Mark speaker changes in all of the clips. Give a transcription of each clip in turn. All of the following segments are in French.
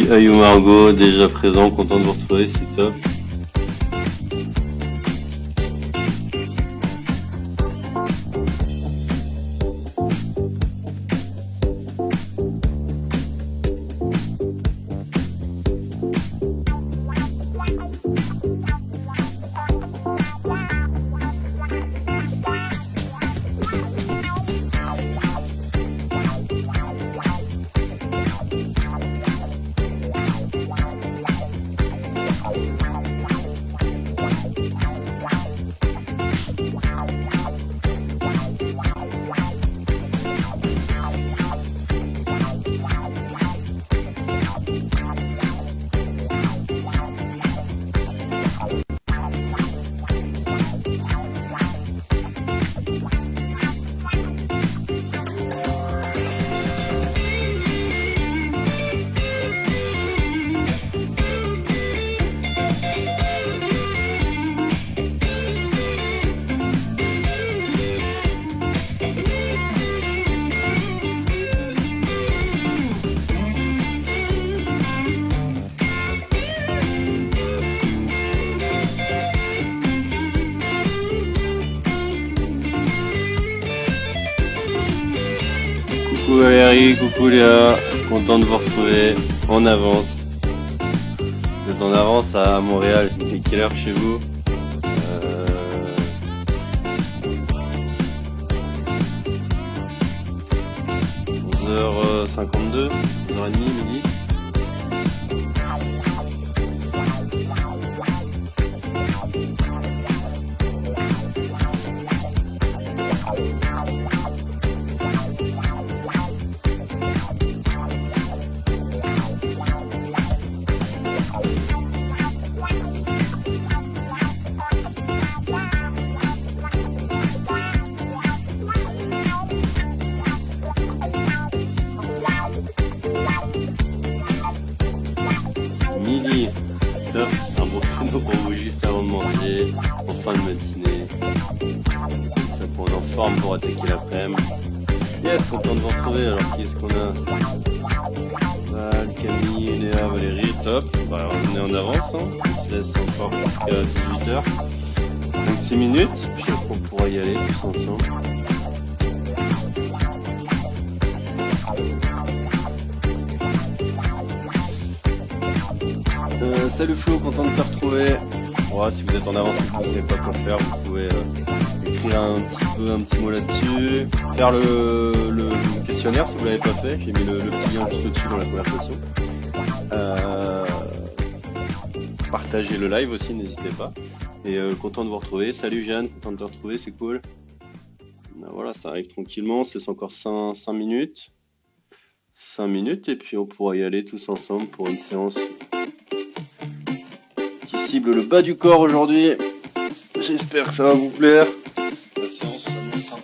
Speaker 1: Salut Ayou Margot, déjà présent, content de vous retrouver, c'est top. Coucou Valérie, coucou Léa, content de vous retrouver en avance. Vous êtes en avance à Montréal, il est quelle heure chez vous? 11h52, 11h30, midi. Midi, top, un bon créneau pour vous juste avant de manger, en fin de matinée. Ça pour en forme pour attaquer l'après-midi. Yes, content de vous retrouver. Alors qui est-ce qu'on a? Val, Camille, Léa, Valérie, top. Bah, on est en avance, hein. On se laisse encore jusqu'à 18h. 5-6 minutes, puis après on pourra y aller tous ensemble. Salut Flo, content de te retrouver. Ouais, si vous êtes en avance et que vous ne savez pas quoi faire, vous pouvez écrire un petit mot là-dessus, faire le questionnaire si vous l'avez pas fait. J'ai mis le petit lien juste au-dessus dans la conversation. Partagez le live aussi, n'hésitez pas. Et content de vous retrouver. Salut Jeanne, content de te retrouver, c'est cool. Ben voilà, ça arrive tranquillement, on se laisse encore 5 minutes. 5 minutes et puis on pourra y aller tous ensemble pour une séance qui cible le bas du corps aujourd'hui. J'espère que ça va vous plaire. La séance s'annonce sympa.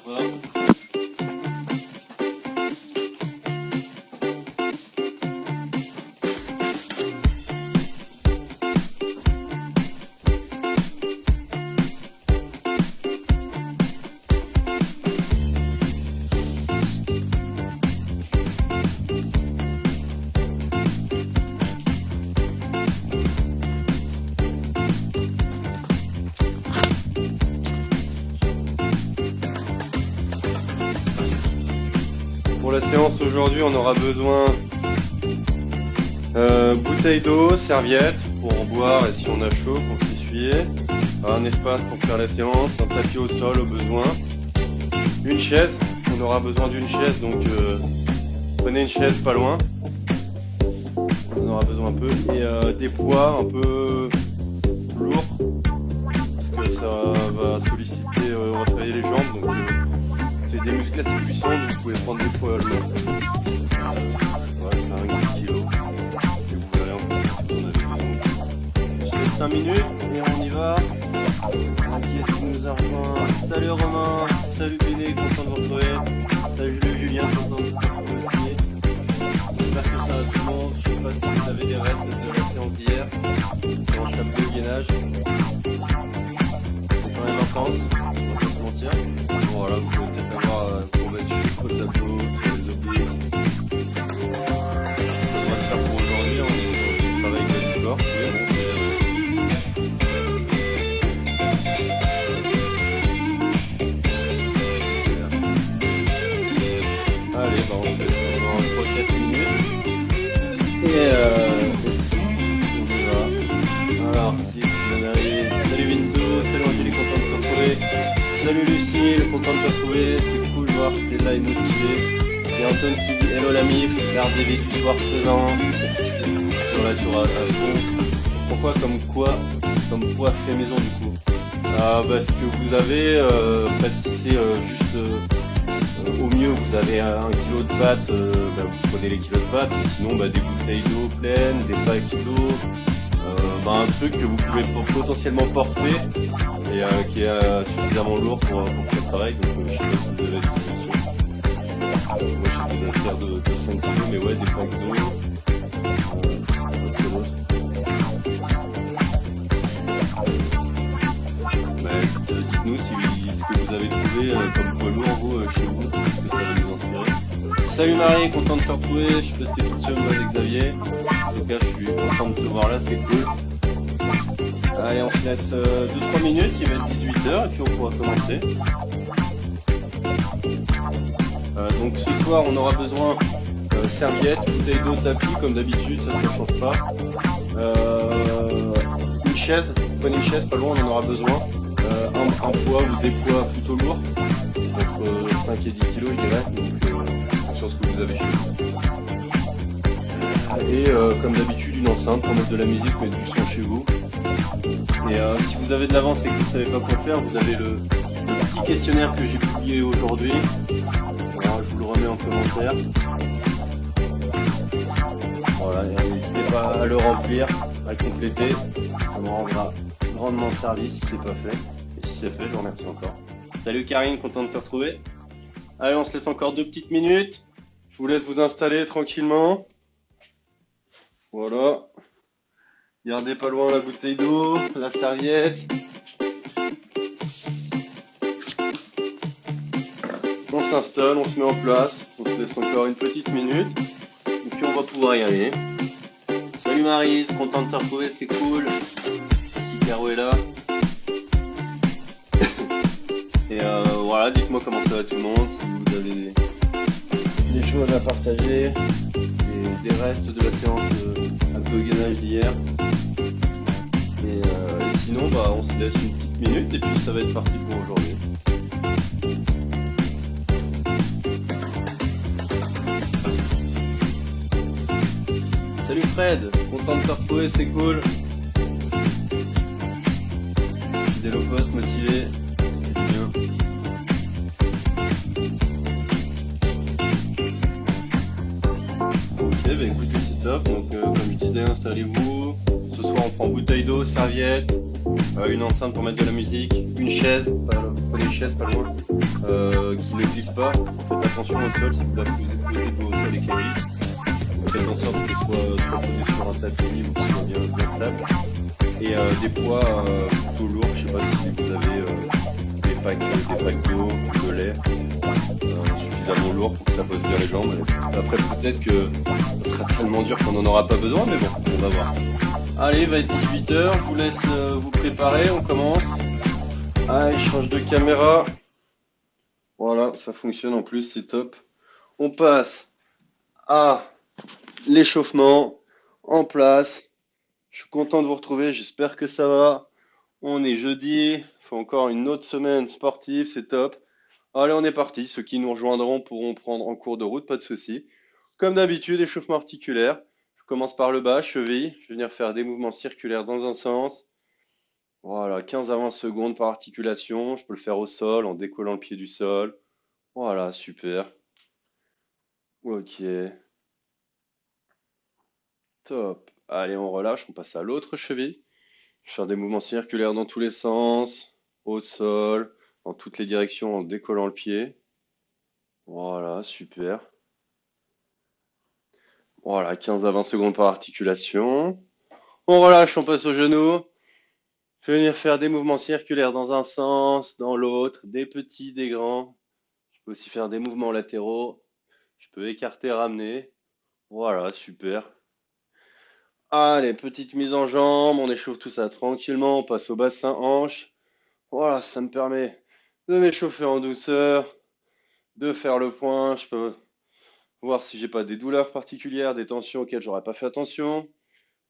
Speaker 1: Pour la séance aujourd'hui, on aura besoin bouteille d'eau, serviette pour boire et si on a chaud pour s'essuyer, un espace pour faire la séance, un tapis au sol au besoin, une chaise, on aura besoin d'une chaise donc prenez une chaise pas loin, on aura besoin un peu, et des poids un peu lourds parce que ça va solliciter, on va travailler les jambes donc c'est des muscles assez puissants, donc vous pouvez prendre des poids lourds. Ouais, 5 kg. Et vous verrez en fonction de ce qu'on a besoin. Je laisse 5 minutes et on y va. Qui est-ce qui nous a rejoint? Salut Romain, salut Béné, content de vous retrouver. Salut Julien, content de vous retrouver aussi. J'espère que ça va tout le monde. Je sais pas si vous avez des rêves de la séance d'hier. Comment ça peut le gainage. C'est quand même intense, on va pas se mentir. Bon voilà, vous pouvez peut-être avoir pour mettre jusqu'aux abdos, sur les obliques. Ça va le faire pour aujourd'hui, on est Salut Lucille, content de te retrouver, c'est cool de voir que t'es là et motivé. Et Anton qui dit hello la mif, garde des du soir présent. Dans la tour à fond. Pourquoi comme quoi fait maison du coup? Parce que vous avez, si c'est juste au mieux vous avez 1 kilo de pâtes, vous prenez les kilos de pâtes, et sinon des bouteilles d'eau pleines, des packs d'eau, un truc que vous pouvez potentiellement porter et qui est suffisamment lourd pour que ça travaille. Donc je sais pas si vous avez la disposition. Moi je suis des affaires de 5 kilos, mais ouais, des packs d'eau. Dites-nous ce que vous avez trouvé comme poids lourd vous chez vous, parce que ça va nous inspirer. Salut Marie, content de te retrouver, je suis resté toute seule moi avec Xavier. En tout cas je suis content de te voir là, c'est cool. Allez, on se laisse 2-3 minutes, il va être 18h et puis on pourra commencer. Donc ce soir on aura besoin serviettes, bouteille d'eau, tapis comme d'habitude, ça ne change pas. Une chaise, prenez une chaise pas loin, on en aura besoin. Un poids ou des poids plutôt lourds, entre 5 et 10 kilos je dirais, donc sur ce que vous avez chez vous. Et comme d'habitude une enceinte pour mettre de la musique, mettre du son chez vous. Et si vous avez de l'avance et que vous ne savez pas quoi faire, vous avez le petit questionnaire que j'ai publié aujourd'hui. Alors, je vous le remets en commentaire. Voilà, n'hésitez pas à le remplir, à le compléter, ça me rendra grandement service si c'est pas fait. Et si c'est fait, je vous remercie encore. Salut Karine, content de te retrouver. Allez, on se laisse encore 2 petites minutes. Je vous laisse vous installer tranquillement. Voilà. Gardez pas loin la bouteille d'eau, la serviette. On s'installe, on se met en place. On se laisse encore une petite minute. Et puis on va pouvoir y aller. Salut Maryse, content de te retrouver, c'est cool. Si Caro est là. Et voilà, dites-moi comment ça va tout le monde, si vous avez des choses à partager, des restes de la séance un peu gainage d'hier. Et sinon, on se laisse une petite minute et puis ça va être parti pour aujourd'hui. Salut Fred, content de te retrouver, c'est cool. Fidèle au poste, motivé. Écoutez, c'est top. Donc comme je disais, installez-vous. Ce soir on prend bouteille d'eau, serviette, une enceinte pour mettre de la musique, une chaise, prenez une chaise pas loin, qui ne glisse pas. Faites attention au sol si vous la posez au sol et qu'elle glisse. Faites en sorte qu'elle soit posée sur un tapis ou qu'elle soit bien stable. Et des poids plutôt lourds, je sais pas si vous avez des packs d'eau, de lait. Suffisamment lourd pour que ça pose bien les jambes. Après peut-être que ça sera tellement dur qu'on n'en aura pas besoin, mais bon, on va voir. Allez, il va être 18h, je vous laisse vous préparer, on commence. Allez, je change de caméra. Voilà, ça fonctionne en plus, c'est top. On passe à l'échauffement en place. Je suis content de vous retrouver, j'espère que ça va. On est jeudi, il faut encore une autre semaine sportive, c'est top. Allez, on est parti. Ceux qui nous rejoindront pourront prendre en cours de route, pas de souci. Comme d'habitude, échauffement articulaire. Je commence par le bas, cheville. Je vais venir faire des mouvements circulaires dans un sens. Voilà, 15 à 20 secondes par articulation. Je peux le faire au sol en décollant le pied du sol. Voilà, super. Ok. Top. Allez, on relâche, on passe à l'autre cheville. Je vais faire des mouvements circulaires dans tous les sens. Au sol, dans toutes les directions en décollant le pied. Voilà, super. Voilà, 15 à 20 secondes par articulation. On relâche, on passe au genou. Je vais venir faire des mouvements circulaires dans un sens, dans l'autre, des petits, des grands. Je peux aussi faire des mouvements latéraux. Je peux écarter, ramener. Voilà, super. Allez, petite mise en jambe, on échauffe tout ça tranquillement, on passe au bassin hanche. Voilà, ça me permet de m'échauffer en douceur, de faire le point. Je peux voir si j'ai pas des douleurs particulières, des tensions auxquelles j'aurais pas fait attention.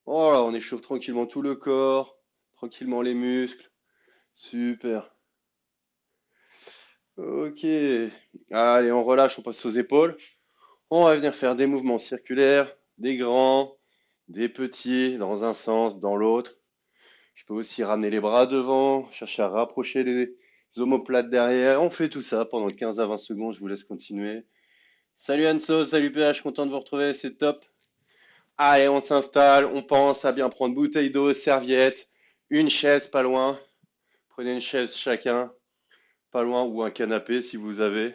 Speaker 1: Voilà, on échauffe tranquillement tout le corps, tranquillement les muscles. Super. Ok. Allez, on relâche, on passe aux épaules. On va venir faire des mouvements circulaires, des grands, des petits, dans un sens, dans l'autre. Je peux aussi ramener les bras devant, chercher à rapprocher les omoplates derrière. On fait tout ça pendant 15 à 20 secondes. Je vous laisse continuer. Salut Anso, salut PH, content de vous retrouver, c'est top. Allez, on s'installe, on pense à bien prendre bouteille d'eau, serviette, une chaise pas loin. Prenez une chaise chacun, pas loin, ou un canapé si vous avez.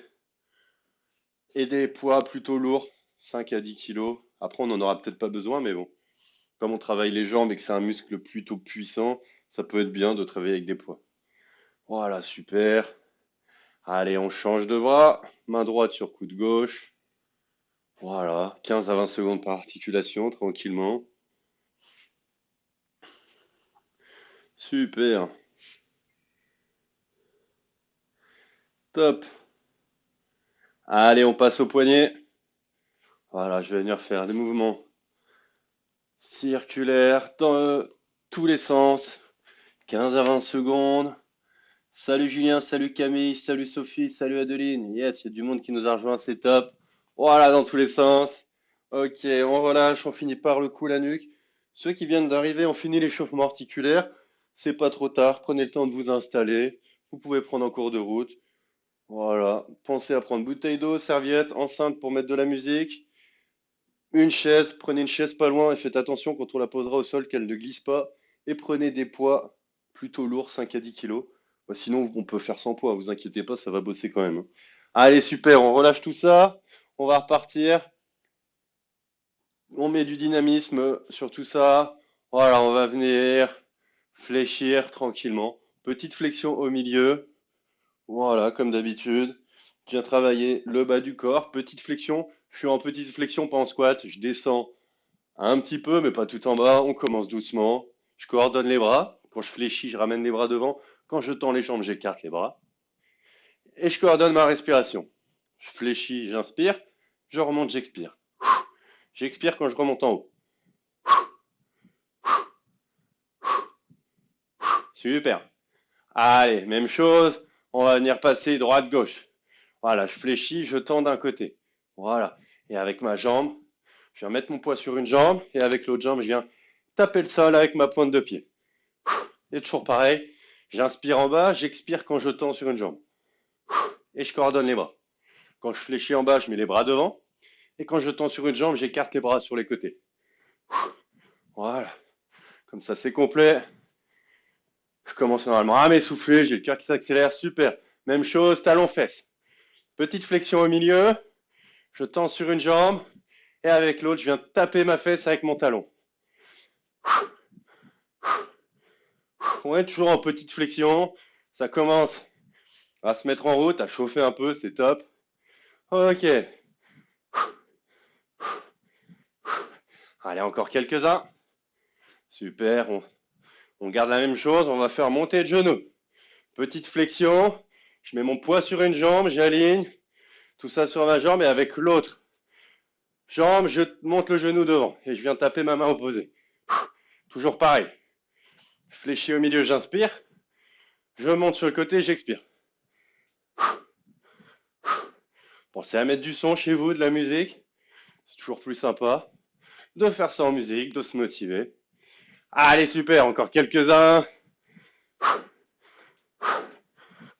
Speaker 1: Et des poids plutôt lourds, 5 à 10 kilos. Après, on n'en aura peut-être pas besoin, mais bon. Comme on travaille les jambes et que c'est un muscle plutôt puissant, ça peut être bien de travailler avec des poids. Voilà, super. Allez, on change de bras. Main droite sur coude gauche. Voilà, 15 à 20 secondes par articulation, tranquillement. Super. Top. Allez, on passe au poignet. Voilà, je vais venir faire des mouvements circulaires dans tous les sens. 15 à 20 secondes. Salut Julien, salut Camille, salut Sophie, salut Adeline. Yes, il y a du monde qui nous a rejoint, c'est top. Voilà, dans tous les sens. Ok, on relâche, on finit par le cou, la nuque. Ceux qui viennent d'arriver ont fini l'échauffement articulaire. C'est pas trop tard, prenez le temps de vous installer. Vous pouvez prendre en cours de route. Voilà, pensez à prendre bouteille d'eau, serviette, enceinte pour mettre de la musique. Une chaise, prenez une chaise pas loin et faites attention quand on la posera au sol qu'elle ne glisse pas. Et prenez des poids plutôt lourds, 5 à 10 kilos. Bah, sinon, on peut faire sans poids, vous inquiétez pas, ça va bosser quand même, hein. Allez, super, on relâche tout ça. On va repartir. On met du dynamisme sur tout ça. Voilà, on va venir fléchir tranquillement. Petite flexion au milieu. Voilà, comme d'habitude. Bien travailler le bas du corps. Petite flexion. Je suis en petite flexion, pas en squat. Je descends un petit peu, mais pas tout en bas. On commence doucement. Je coordonne les bras. Quand je fléchis, je ramène les bras devant. Quand je tends les jambes, j'écarte les bras. Et je coordonne ma respiration. Je fléchis, j'inspire. Je remonte, j'expire. J'expire quand je remonte en haut. Super. Allez, même chose. On va venir passer droite-gauche. Voilà, je fléchis, je tends d'un côté. Voilà. Et avec ma jambe, je viens mettre mon poids sur une jambe. Et avec l'autre jambe, je viens taper le sol avec ma pointe de pied. Et toujours pareil. J'inspire en bas, j'expire quand je tends sur une jambe. Et je coordonne les bras. Quand je fléchis en bas, je mets les bras devant. Et quand je tends sur une jambe, j'écarte les bras sur les côtés. Voilà. Comme ça, c'est complet. Je commence normalement à m'essouffler, j'ai le cœur qui s'accélère, super. Même chose, talon-fesse. Petite flexion au milieu, je tends sur une jambe, et avec l'autre, je viens taper ma fesse avec mon talon. On est toujours en petite flexion, ça commence à se mettre en route, à chauffer un peu, c'est top. Ok. Allez, encore quelques-uns. Super, on garde la même chose, on va faire monter le genou. Petite flexion, je mets mon poids sur une jambe, j'aligne, tout ça sur ma jambe et avec l'autre jambe, je monte le genou devant et je viens taper ma main opposée. Toujours pareil. Fléchi au milieu, j'inspire. Je monte sur le côté, j'expire. Pensez à mettre du son chez vous, de la musique. C'est toujours plus sympa de faire ça en musique, de se motiver. Allez, super, encore quelques-uns.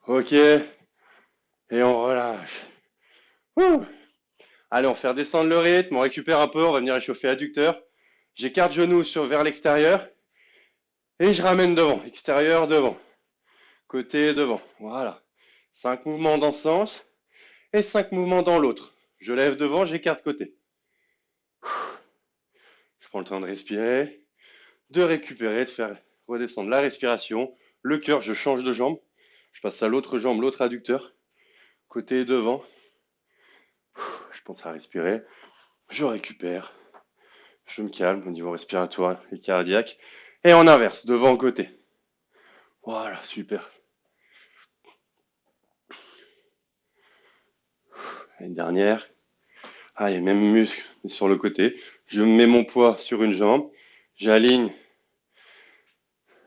Speaker 1: Ok. Et on relâche. Ouh. Allez, on va faire descendre le rythme, on récupère un peu, on va venir échauffer adducteur. J'écarte genou vers l'extérieur et je ramène devant, extérieur, devant, côté, devant. Voilà. 5 mouvements dans ce sens et 5 mouvements dans l'autre. Je lève devant, j'écarte côté. Je prends le temps de respirer, de récupérer, de faire redescendre la respiration. Le cœur, je change de jambe. Je passe à l'autre jambe, l'autre adducteur. Côté et devant. Je pense à respirer. Je récupère. Je me calme au niveau respiratoire et cardiaque. Et on inverse, devant côté. Voilà, super. Une dernière. Allez, même muscle, mais sur le côté. Je mets mon poids sur une jambe. J'aligne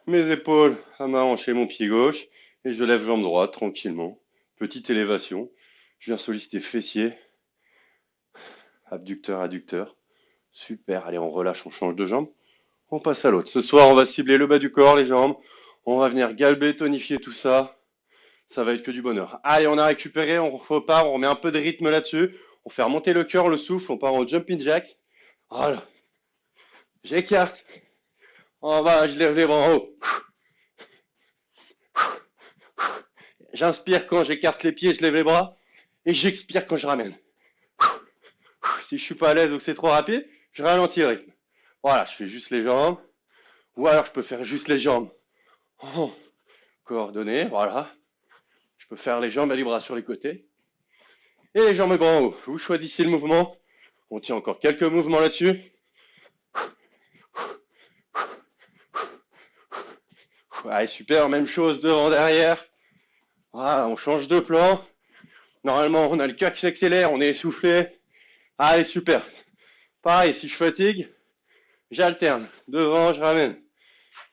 Speaker 1: mes épaules à ma hanche et mon pied gauche. Et je lève jambe droite tranquillement. Petite élévation. Je viens solliciter fessier, abducteur, adducteur. Super, allez, on relâche, on change de jambe. On passe à l'autre. Ce soir, on va cibler le bas du corps, les jambes. On va venir galber, tonifier tout ça. Ça va être que du bonheur. Allez, on a récupéré, on repart, on remet un peu de rythme là-dessus. On fait remonter le cœur, le souffle, on part en jumping jacks. Voilà. J'écarte. En bas, je lève les bras en haut. J'inspire quand j'écarte les pieds, je lève les bras. Et j'expire quand je ramène. Si je suis pas à l'aise ou que c'est trop rapide, je ralentis le rythme. Voilà, je fais juste les jambes. Ou alors je peux faire juste les jambes. Oh, coordonnées, voilà. Je peux faire les jambes et les bras sur les côtés. Et les jambes et bras en haut. Vous choisissez le mouvement. On tient encore quelques mouvements là-dessus. Allez, super, même chose devant, derrière. Voilà, on change de plan. Normalement, on a le cœur qui s'accélère, on est essoufflé. Allez, super. Pareil, si je fatigue, j'alterne. Devant, je ramène.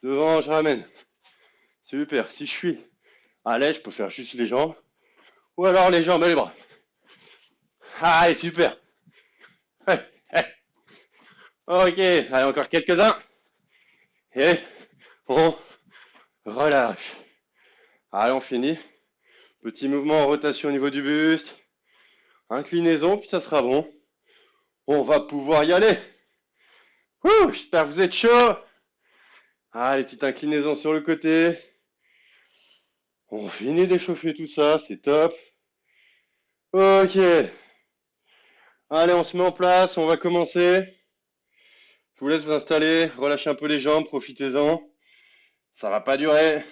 Speaker 1: Devant, je ramène. Super. Si je suis à l'aise, je peux faire juste les jambes. Ou alors les jambes et les bras. Allez, super. Ok, allez, encore quelques-uns. Et on relâche. Allez, on finit. Petit mouvement en rotation au niveau du buste. Inclinaison, puis ça sera bon. On va pouvoir y aller. J'espère que vous êtes chaud. Allez, petite inclinaison sur le côté. On finit d'échauffer tout ça, c'est top. Ok. Allez, on se met en place, on va commencer. Je vous laisse vous installer, relâchez un peu les jambes, profitez-en. Ça va pas durer.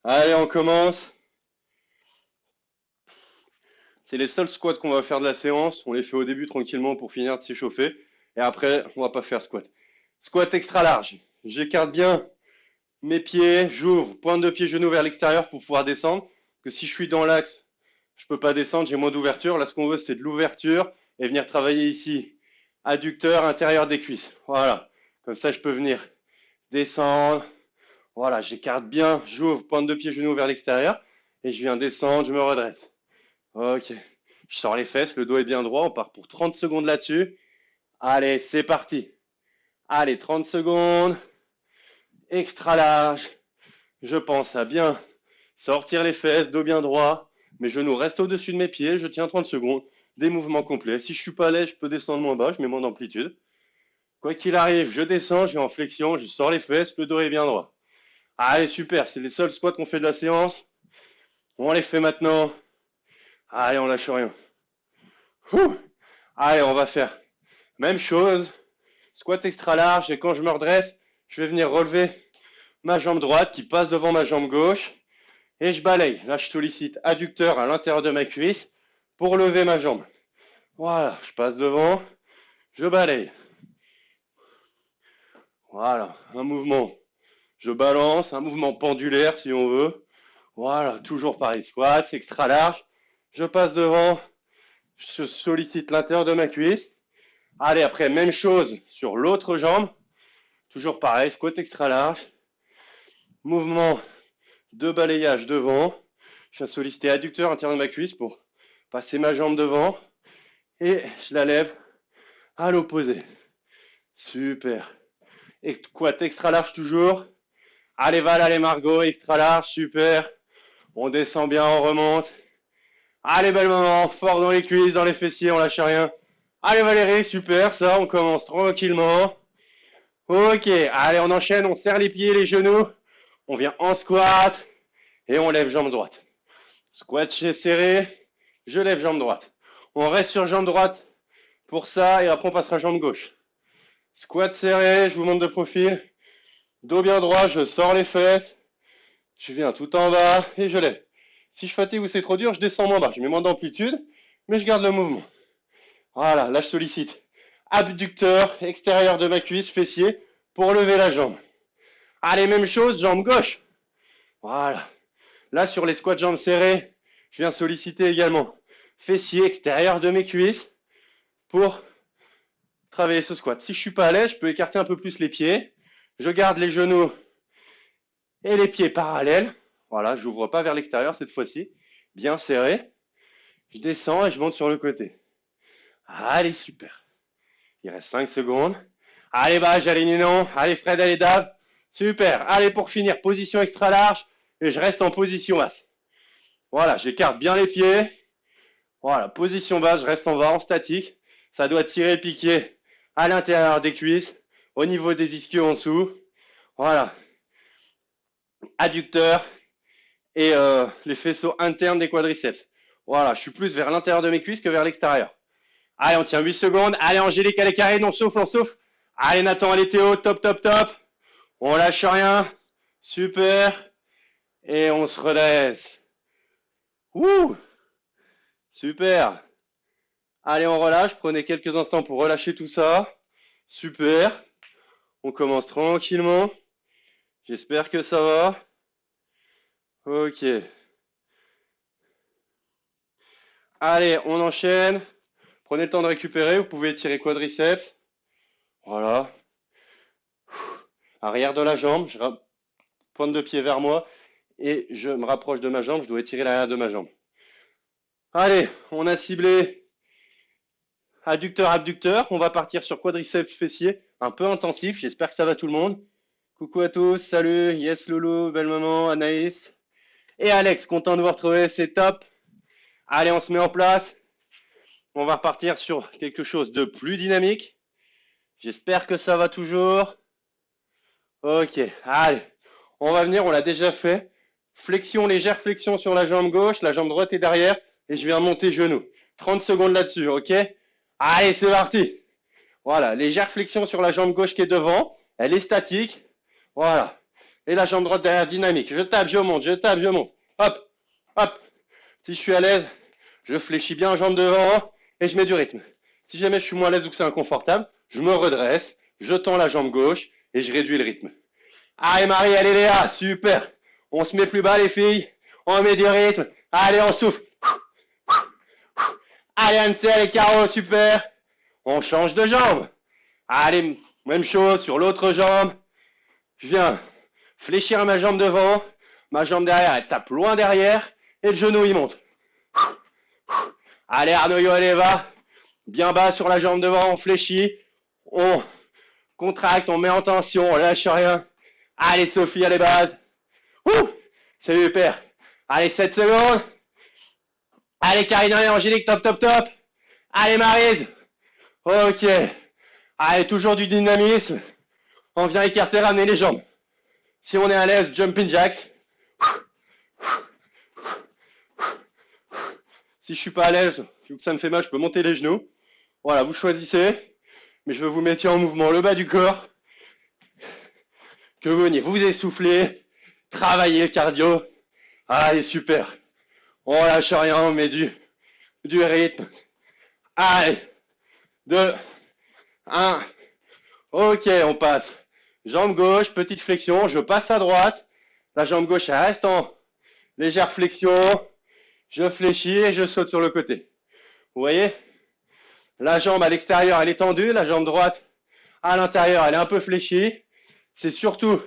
Speaker 1: Allez, on commence. C'est les seuls squats qu'on va faire de la séance. On les fait au début tranquillement pour finir de s'échauffer. Et après, on va pas faire squat. Squat extra large. J'écarte bien mes pieds, j'ouvre, pointe de pied, genou vers l'extérieur pour pouvoir descendre. Que si je suis dans l'axe, je peux pas descendre, j'ai moins d'ouverture. Là, ce qu'on veut, c'est de l'ouverture et venir travailler ici. Adducteur, intérieur des cuisses. Voilà. Comme ça, je peux venir descendre. Voilà, j'écarte bien, j'ouvre, pointe de pied, genou vers l'extérieur. Et je viens descendre, je me redresse. Ok. Je sors les fesses, le dos est bien droit. On part pour 30 secondes là-dessus. Allez, c'est parti. Allez, 30 secondes. Extra large. Je pense à bien sortir les fesses, dos bien droit. Mes genoux restent au-dessus de mes pieds. Je tiens 30 secondes. Des mouvements complets. Si je suis pas à l'aise, je peux descendre moins bas. Je mets moins d'amplitude. Quoi qu'il arrive, je descends, je vais en flexion, je sors les fesses, le dos est bien droit. Allez, super. C'est les seuls squats qu'on fait de la séance. On les fait maintenant. Allez, on lâche rien. Allez, on va faire même chose. Squat extra large. Et quand je me redresse, je vais venir relever ma jambe droite qui passe devant ma jambe gauche. Et je balaye. Là, je sollicite adducteur à l'intérieur de ma cuisse pour lever ma jambe. Voilà, je passe devant, je balaye. Voilà, un mouvement. Je balance, un mouvement pendulaire si on veut. Voilà, toujours pareil. Squat, extra large. Je passe devant, je sollicite l'intérieur de ma cuisse. Allez, après, même chose sur l'autre jambe. Toujours pareil, squat extra large. Mouvement de balayage devant. Je viens solliciter adducteur intérieur de ma cuisse pour passer ma jambe devant. Et je la lève à l'opposé. Super. Squat extra large toujours. Allez, Val, allez, Margot, extra large, super. On descend bien, on remonte. Allez, bel moment, fort dans les cuisses, dans les fessiers, on lâche rien. Allez, Valérie, super, ça, on commence tranquillement. Ok, allez, on enchaîne, on serre les pieds, les genoux. On vient en squat et on lève jambe droite. Squat serré, je lève jambe droite. On reste sur jambe droite pour ça et après on passera jambe gauche. Squat serré, je vous montre de profil. Dos bien droit, je sors les fesses. Je viens tout en bas et je lève. Si je fatigue ou c'est trop dur, je descends moins bas. Je mets moins d'amplitude, mais je garde le mouvement. Voilà, là je sollicite abducteur extérieur de ma cuisse, fessier, pour lever la jambe. Allez, même chose, jambe gauche. Voilà. Là, sur les squats jambes serrées, je viens solliciter également fessier extérieur de mes cuisses pour travailler ce squat. Si je suis pas à l'aise, je peux écarter un peu plus les pieds. Je garde les genoux et les pieds parallèles. Voilà, je n'ouvre pas vers l'extérieur cette fois-ci. bien serré. Je descends et je monte sur le côté. Allez, super. Il reste 5 secondes. Allez, Baj, allez, Ninon. Allez, Fred, allez, Dave. Super. Allez, pour finir, position extra large. Et je reste en position basse. Voilà, j'écarte bien les pieds. Voilà, position basse, je reste en bas, en statique. Ça doit tirer le piqué à l'intérieur des cuisses, au niveau des ischios en dessous. Voilà. Adducteur et les faisceaux internes des quadriceps. Voilà, je suis plus vers l'intérieur de mes cuisses que vers l'extérieur. Allez, on tient 8 secondes. Allez, Angélique, allez, Karine, on souffle, on souffle. Allez, Nathan, allez, Théo, top, top, top. On lâche rien. Super. Et on se redresse. Ouh! Super. Allez, on relâche. Prenez quelques instants pour relâcher tout ça. Super. On commence tranquillement. J'espère que ça va. Ok. Allez, on enchaîne. Prenez le temps de récupérer. Vous pouvez étirer quadriceps. Voilà. Arrière de la jambe. Je pointe de pied vers moi. Et je me rapproche de ma jambe. Je dois étirer l'arrière de ma jambe. Allez, on a ciblé adducteur, abducteur. On va partir sur quadriceps fessier. Un peu intensif. J'espère que ça va tout le monde. Coucou à tous. Salut. Yes, Loulou. Belle maman. Anaïs. Et Alex. Content de vous retrouver. C'est top. Allez, on se met en place. On va repartir sur quelque chose de plus dynamique. J'espère que ça va toujours. Ok. Allez. On va venir. On l'a déjà fait. Flexion, légère flexion sur la jambe gauche. La jambe droite est derrière. Et je viens monter genou. 30 secondes là-dessus, ok? Allez, c'est parti. Voilà, légère flexion sur la jambe gauche qui est devant. Elle est statique. Voilà. Et la jambe droite derrière, dynamique. Je tape, je monte, je tape, je monte. Hop, hop. Si je suis à l'aise, je fléchis bien la jambe devant et je mets du rythme. Si jamais je suis moins à l'aise ou que c'est inconfortable, je me redresse, je tends la jambe gauche et je réduis le rythme. Allez, Marie, allez, Léa, super. On se met plus bas, les filles. On met du rythme. Allez, on souffle. Allez, Ansel et Caro, super. On change de jambe. Allez, même chose sur l'autre jambe. Je viens fléchir ma jambe devant. Ma jambe derrière, elle tape loin derrière. Et le genou, il monte. Allez, Arnaud, Yo, allez, va. Bien bas sur la jambe devant, on fléchit. On contracte, on met en tension, on lâche rien. Allez, Sophie, allez, base. Ouh, c'est super. Allez, 7 secondes. Allez, Karina et Angélique, top, top, top. Allez, Maryse. Ok. Allez, toujours du dynamisme. On vient écarter, ramener les jambes. Si on est à l'aise, jumping jacks. Si je suis pas à l'aise, ou que ça me fait mal, je peux monter les genoux. Voilà, vous choisissez. Mais je veux vous mettre en mouvement le bas du corps. Que vous veniez vous essouffler. Travailler le cardio. Allez, super. On lâche rien, on met du rythme. Allez. 2, 1. Ok, on passe. Jambe gauche, petite flexion. Je passe à droite. La jambe gauche, elle reste en légère flexion. Je fléchis et je saute sur le côté. Vous voyez? La jambe à l'extérieur, elle est tendue. La jambe droite à l'intérieur, elle est un peu fléchie. C'est surtout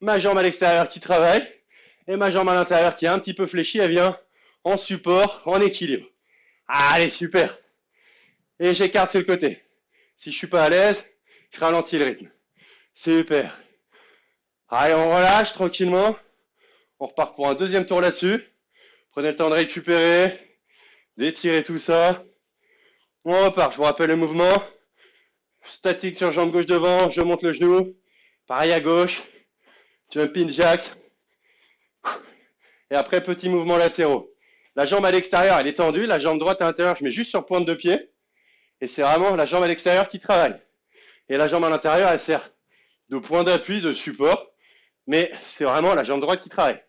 Speaker 1: ma jambe à l'extérieur qui travaille. Et ma jambe à l'intérieur qui est un petit peu fléchie, elle vient en support, en équilibre. Allez, super. Et j'écarte sur le côté. Si je suis pas à l'aise, je ralentis le rythme. Super. Allez, on relâche tranquillement. On repart pour un deuxième tour là-dessus. Prenez le temps de récupérer, d'étirer tout ça. On repart. Je vous rappelle le mouvement. Statique sur jambe gauche devant, je monte le genou. Pareil à gauche. Jumping jacks. Et après, petit mouvement latéraux. La jambe à l'extérieur, elle est tendue. La jambe droite à l'intérieur, je mets juste sur pointe de pied. Et c'est vraiment la jambe à l'extérieur qui travaille. Et la jambe à l'intérieur, elle sert de point d'appui, de support. Mais c'est vraiment la jambe droite qui travaille.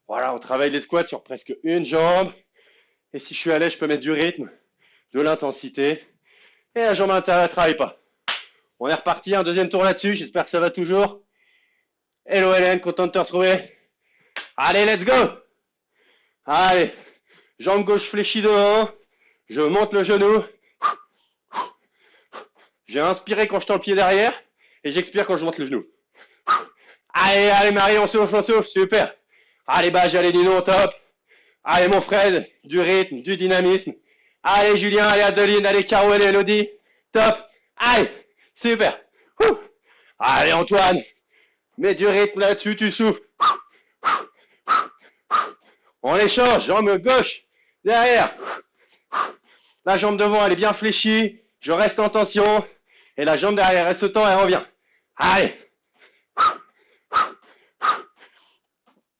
Speaker 1: Voilà, on travaille les squats sur presque une jambe. Et si je suis à l'aise, je peux mettre du rythme, de l'intensité. Et la jambe à l'intérieur ne travaille pas. On est reparti, un deuxième tour là-dessus. J'espère que ça va toujours. Hello Hélène, content de te retrouver. Allez, let's go. Allez, jambe gauche fléchie devant. Je monte le genou. J'ai inspiré quand je tends le pied derrière. Et j'expire quand je monte le genou. Allez, allez Marie, on souffle, super. Allez, Baj, allez Nino, top. Allez, mon Fred, du rythme, du dynamisme. Allez, Julien, allez, Adeline, allez, Caro, allez, Elodie. Top. Allez, super. Ouh. Allez, Antoine, mets du rythme là-dessus, tu souffles. On échange, jambe gauche, derrière. La jambe devant, elle est bien fléchie. Je reste en tension. Et la jambe derrière, elle se tend, elle revient. Allez.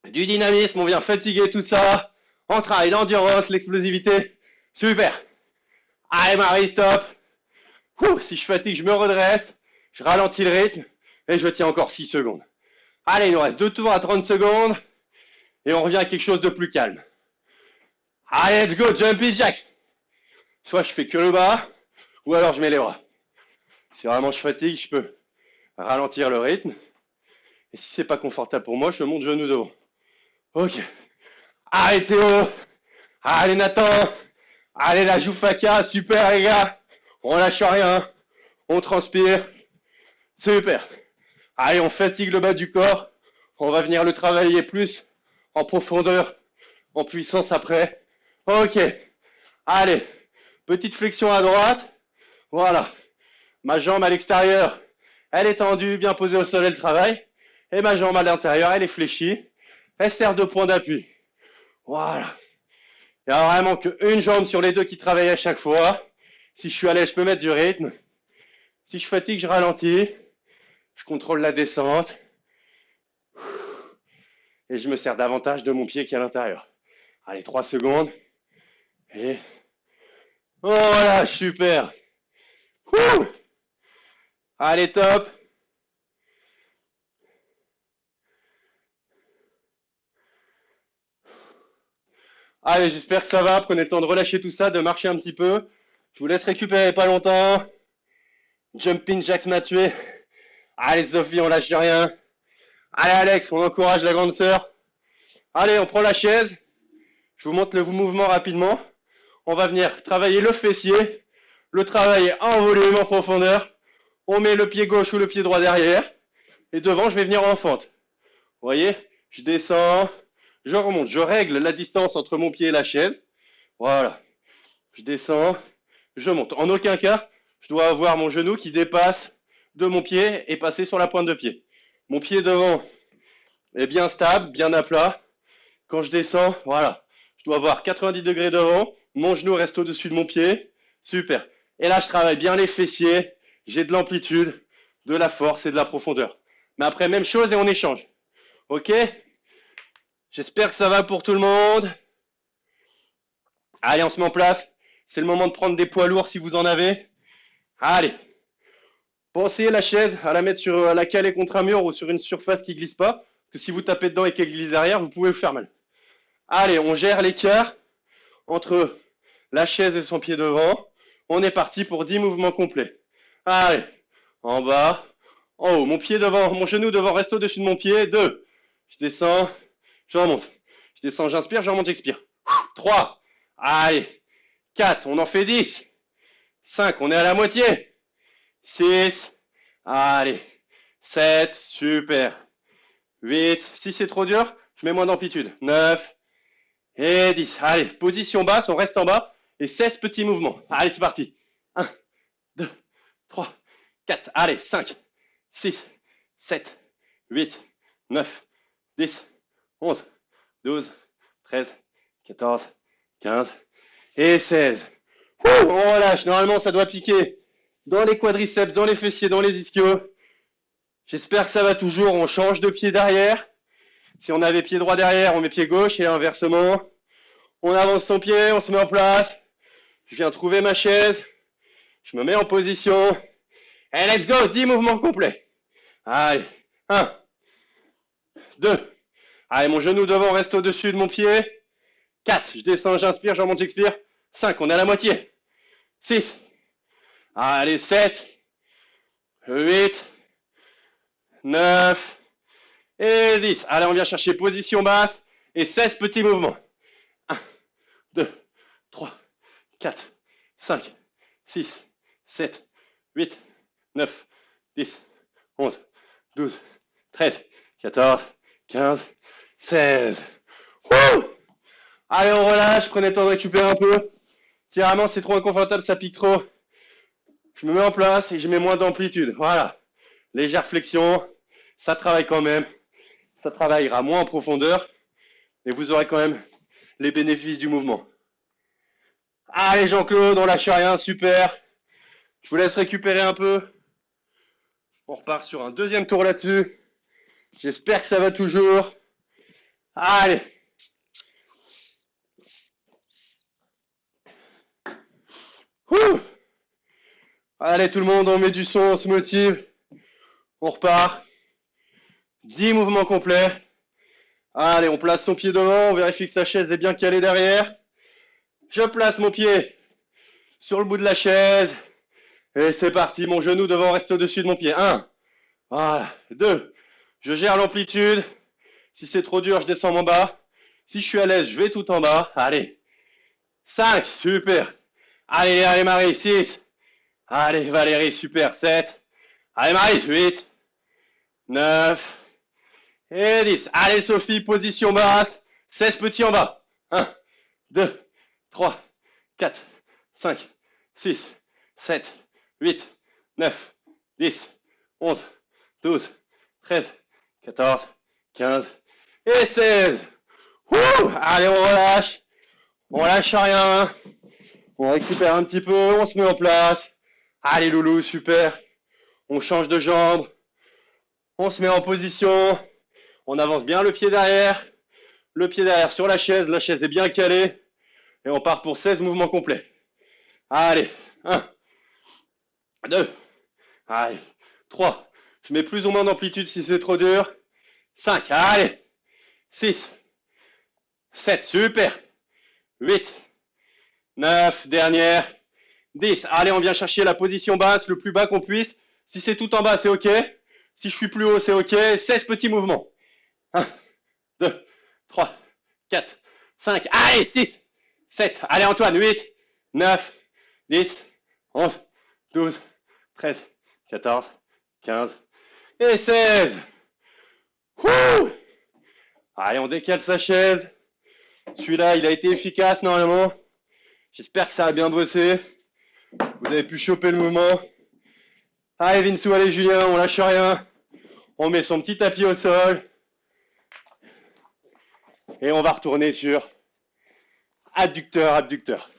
Speaker 1: Du dynamisme, on vient fatiguer tout ça. On travaille l'endurance, l'explosivité. Super. Allez, Marie, stop. Ouh, si je fatigue, je me redresse. Je ralentis le rythme. Et je tiens encore 6 secondes. Allez, il nous reste 2 tours à 30 secondes. Et on revient à quelque chose de plus calme. Allez, let's go, jumpy jack. Soit je fais que le bas, ou alors je mets les bras. Si vraiment je fatigue, je peux ralentir le rythme. Et si c'est pas confortable pour moi, je monte genou devant. Ok. Allez Théo. Allez Nathan. Allez la Joufaka. Super les gars. On lâche rien. On transpire. Super. Allez, on fatigue le bas du corps. On va venir le travailler plus en profondeur, en puissance après. Ok. Allez. Petite flexion à droite. Voilà. Ma jambe à l'extérieur, elle est tendue, bien posée au sol, elle travaille. Et ma jambe à l'intérieur, elle est fléchie. Elle sert de point d'appui. Voilà. Il n'y a vraiment qu'une jambe sur les deux qui travaille à chaque fois. Si je suis à l'aise, je peux mettre du rythme. Si je fatigue, je ralentis. Je contrôle la descente. Et je me sers davantage de mon pied qui est à l'intérieur. Allez, 3 secondes. Et voilà, super. Ouh. Allez, top. Allez, j'espère que ça va. Prenez le temps de relâcher tout ça, de marcher un petit peu. Je vous laisse récupérer pas longtemps. Jumping Jacks m'a tué. Allez, Sophie, on lâche rien. Allez, Alex, on encourage la grande sœur. Allez, on prend la chaise. Je vous montre le mouvement rapidement. On va venir travailler le fessier, le travailler en volume, en profondeur. On met le pied gauche ou le pied droit derrière. Et devant, je vais venir en fente. Vous voyez, je descends, je remonte, je règle la distance entre mon pied et la chaise. Voilà. Je descends, je monte. En aucun cas, je dois avoir mon genou qui dépasse de mon pied et passer sur la pointe de pied. Mon pied devant est bien stable, bien à plat. Quand je descends, voilà. Je dois avoir 90 degrés devant. Mon genou reste au-dessus de mon pied. Super. Et là, je travaille bien les fessiers. J'ai de l'amplitude, de la force et de la profondeur. Mais après, même chose et on échange. Ok? J'espère que ça va pour tout le monde. Allez, on se met en place. C'est le moment de prendre des poids lourds si vous en avez. Allez. Pensez la chaise à la mettre sur la caler contre un mur ou sur une surface qui ne glisse pas. Parce que si vous tapez dedans et qu'elle glisse derrière, vous pouvez vous faire mal. Allez, on gère l'écart entre la chaise et son pied devant. On est parti pour 10 mouvements complets. Allez, en bas, en haut. Mon pied devant, mon genou devant reste au-dessus de mon pied. 2. Je descends, je remonte. Je descends, j'inspire, je remonte, j'expire. 3. Allez. 4. On en fait 10. 5. On est à la moitié. 6. Allez. 7. Super. 8. Si c'est trop dur, je mets moins d'amplitude. 9. Et 10. Allez, position basse, on reste en bas. Et 16 petits mouvements. Allez, c'est parti. 1, 2, 3, 4. Allez, 5, 6, 7, 8, 9, 10, 11, 12, 13, 14, 15 et 16. On relâche. Normalement, ça doit piquer dans les quadriceps, dans les fessiers, dans les ischios. J'espère que ça va toujours. On change de pied derrière. Si on avait pied droit derrière, on met pied gauche et inversement. On avance son pied, on se met en place. Je viens trouver ma chaise. Je me mets en position. Et let's go, 10 mouvements complets. Allez, 1, 2. Allez, mon genou devant reste au-dessus de mon pied. 4, je descends, j'inspire, je remonte, j'expire. 5, on est à la moitié. 6. Allez, 7, 8, 9 et 10. Allez, on vient chercher position basse et 16 petits mouvements. 1, 2, 3, 4, 5, 6, 7, 8, 9, 10, 11, 12, 13, 14, 15, 16. Wouh! Allez, on relâche, prenez le temps de récupérer un peu. Tirament, c'est trop inconfortable, ça pique trop. Je me mets en place et je mets moins d'amplitude. Voilà. Légère flexion, ça travaille quand même. Ça travaillera moins en profondeur et vous aurez quand même les bénéfices du mouvement. Allez Jean-Claude, on lâche rien, super. Je vous laisse récupérer un peu. On repart sur un deuxième tour là-dessus. J'espère que ça va toujours. Allez. Ouh. Allez tout le monde, on met du son, on se motive. On repart. 10 mouvements complets. Allez, on place son pied devant, on vérifie que sa chaise est bien calée derrière. Je place mon pied sur le bout de la chaise. Et c'est parti, mon genou devant reste au-dessus de mon pied. 1, voilà, 2, je gère l'amplitude. Si c'est trop dur, je descends en bas. Si je suis à l'aise, je vais tout en bas. Allez, 5, super. Allez, allez Marie, 6. Allez Valérie, super, 7. Allez Marie, 8, 9 et 10. Allez Sophie, position basse. 16 petits en bas. 1, 2, 3, 4, 5, 6, 7, 8, 9, 10, 11, 12, 13, 14, 15 et 16. Ouh, allez, on relâche. On lâche rien. On récupère un petit peu, on se met en place. Allez, loulou, super. On change de jambe. On se met en position. On avance bien le pied derrière. Le pied derrière sur la chaise est bien calée. Et on part pour 16 mouvements complets. Allez, 1, 2, allez, 3. Je mets plus ou moins d'amplitude si c'est trop dur. 5, allez, 6, 7, super. 8, 9, dernière. 10, allez, on vient chercher la position basse, le plus bas qu'on puisse. Si c'est tout en bas, c'est OK. Si je suis plus haut, c'est OK. 16 petits mouvements. 1, 2, 3, 4, 5, allez, 6, 7. Allez, Antoine, 8, 9, 10, 11, 12, 13, 14, 15 et 16. Ouh. Allez, on décale sa chaise. Celui-là, il a été efficace normalement. J'espère que ça a bien bossé. Vous avez pu choper le mouvement. Allez, Vinsou, allez, Julien, on lâche rien. On met son petit tapis au sol. Et on va retourner sur adducteur, abducteur.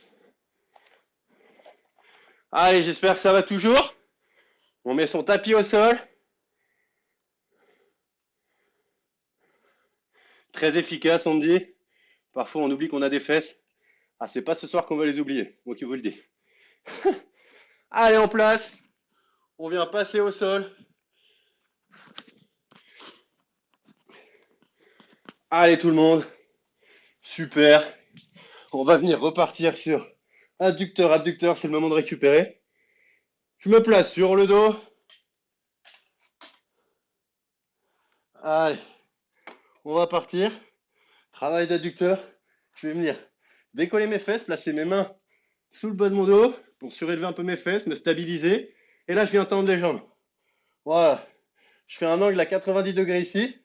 Speaker 1: Allez, j'espère que ça va toujours. On met son tapis au sol. Très efficace, on me dit. Parfois, on oublie qu'on a des fesses. Ah, c'est pas ce soir qu'on va les oublier. Moi qui vous le dis. Allez, en place. On vient passer au sol. Allez, tout le monde. Super. On va venir repartir sur adducteur, abducteur. C'est le moment de récupérer. Je me place sur le dos. Allez. On va partir. Travail d'adducteur. Je vais venir décoller mes fesses, placer mes mains sous le bas de mon dos pour surélever un peu mes fesses, me stabiliser. Et là, je viens tendre les jambes. Voilà. Je fais un angle à 90 degrés ici.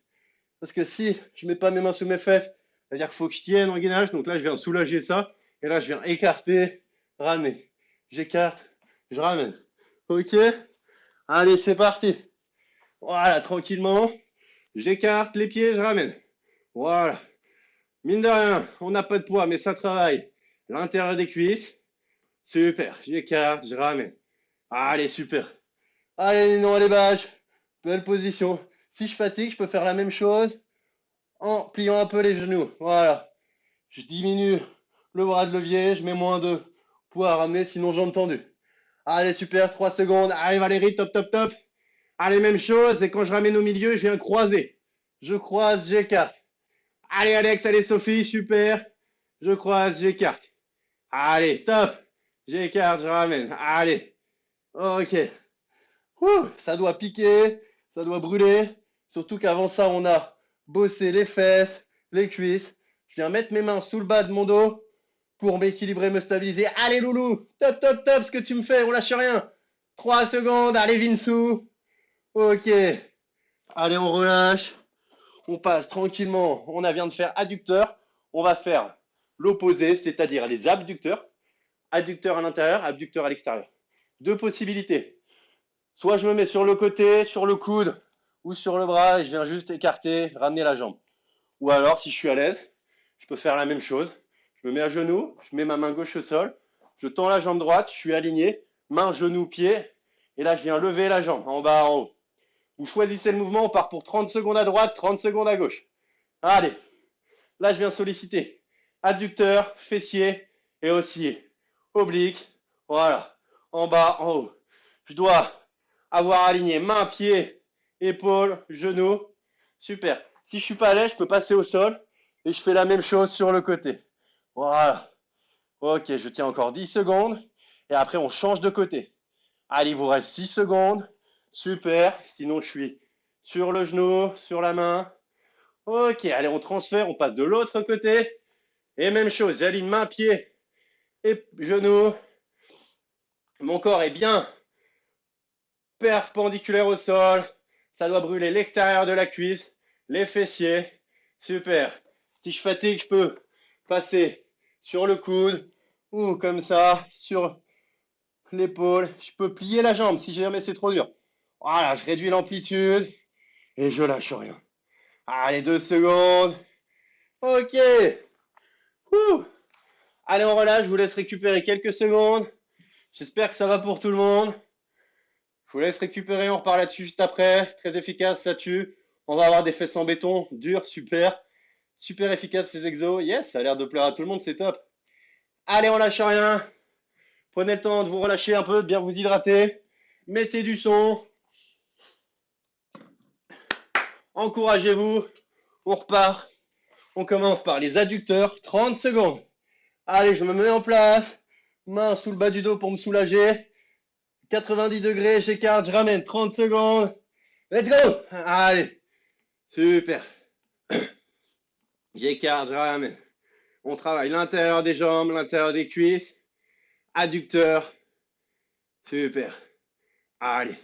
Speaker 1: Parce que si je mets pas mes mains sous mes fesses, c'est-à-dire qu'il faut que je tienne en gainage. Donc là, je viens soulager ça. Et là, je viens écarter, ramener. J'écarte, je ramène. OK? Allez, c'est parti. Voilà, tranquillement. J'écarte les pieds, je ramène. Voilà. Mine de rien, on n'a pas de poids, mais ça travaille. L'intérieur des cuisses. Super. J'écarte, je ramène. Allez, super. Allez, non, allez, bâche. Belle position. Si je fatigue, je peux faire la même chose en pliant un peu les genoux. Voilà. Je diminue le bras de levier, je mets moins de poids à ramener, sinon jambes tendues. Allez, super, 3 secondes. Allez, Valérie, top, top, top. Allez, même chose. Et quand je ramène au milieu, je viens croiser. Je croise, j'écarte. Allez, Alex, allez, Sophie, super. Je croise, j'écarte. Allez, top. J'écarte, je ramène. Allez. OK. Ouh, ça doit piquer, ça doit brûler. Surtout qu'avant ça, on a bossé les fesses, les cuisses. Je viens mettre mes mains sous le bas de mon dos pour m'équilibrer, me stabiliser. Allez, loulou, top, top, top, ce que tu me fais, on lâche rien. 3 secondes, allez, Vinsou. OK. Allez, on relâche. On passe tranquillement. On vient de faire adducteur. On va faire l'opposé, c'est-à-dire les abducteurs. Adducteur à l'intérieur, abducteur à l'extérieur. Deux possibilités. Soit je me mets sur le côté, sur le coude ou sur le bras et je viens juste écarter, ramener la jambe. Ou alors, si je suis à l'aise, je peux faire la même chose. Je me mets à genoux, je mets ma main gauche au sol, je tends la jambe droite, je suis aligné, main, genou, pied, et là je viens lever la jambe, en bas, en haut. Vous choisissez le mouvement, on part pour 30 secondes à droite, 30 secondes à gauche. Allez, là je viens solliciter. Adducteur, fessier et haussier. Oblique, voilà, en bas, en haut. Je dois avoir aligné main, pied, épaule, genou. Super. Si je suis pas à l'aise, je peux passer au sol et je fais la même chose sur le côté. Voilà. Ok, je tiens encore 10 secondes et après on change de côté. Allez, il vous reste 6 secondes. Super. Sinon, je suis sur le genou, sur la main. Ok, allez, on transfère, on passe de l'autre côté. Et même chose, j'aligne main, pied et genou. Mon corps est bien perpendiculaire au sol. Ça doit brûler l'extérieur de la cuisse, les fessiers. Super. Si je fatigue, je peux passer sur le coude ou comme ça, sur l'épaule. Je peux plier la jambe si jamais c'est trop dur. Voilà, je réduis l'amplitude et je lâche rien. Allez, 2 secondes. Ok. Ouh. Allez, on relâche, je vous laisse récupérer quelques secondes. J'espère que ça va pour tout le monde. Je vous laisse récupérer, on repart là-dessus juste après. Très efficace, ça tue. On va avoir des fesses en béton, dur, super. Super efficace ces exos. Yes, ça a l'air de plaire à tout le monde, c'est top. Allez, on lâche rien. Prenez le temps de vous relâcher un peu, de bien vous hydrater. Mettez du son. Encouragez-vous. On repart. On commence par les adducteurs. 30 secondes. Allez, je me mets en place. Main sous le bas du dos pour me soulager. 90 degrés, j'écarte, je ramène. 30 secondes. Let's go. Allez. Super. J'écarte, je ramène. On travaille l'intérieur des jambes, l'intérieur des cuisses. Adducteur. Super. Allez.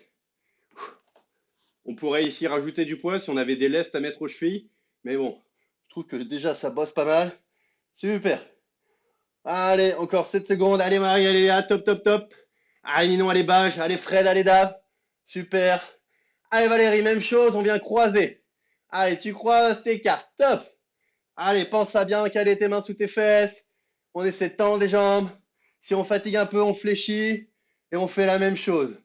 Speaker 1: On pourrait ici rajouter du poids si on avait des lestes à mettre aux chevilles. Mais bon, je trouve que déjà ça bosse pas mal. Super. Allez, encore 7 secondes. Allez Marie, allez, à top, top, top. Allez Ninon, allez Bâche, allez Fred, allez Dave. Super. Allez Valérie, même chose, on vient croiser. Allez, tu croises tes cartes. Top. Allez, pense à bien caler tes mains sous tes fesses. On essaie de tendre les jambes. Si on fatigue un peu, on fléchit. Et on fait la même chose.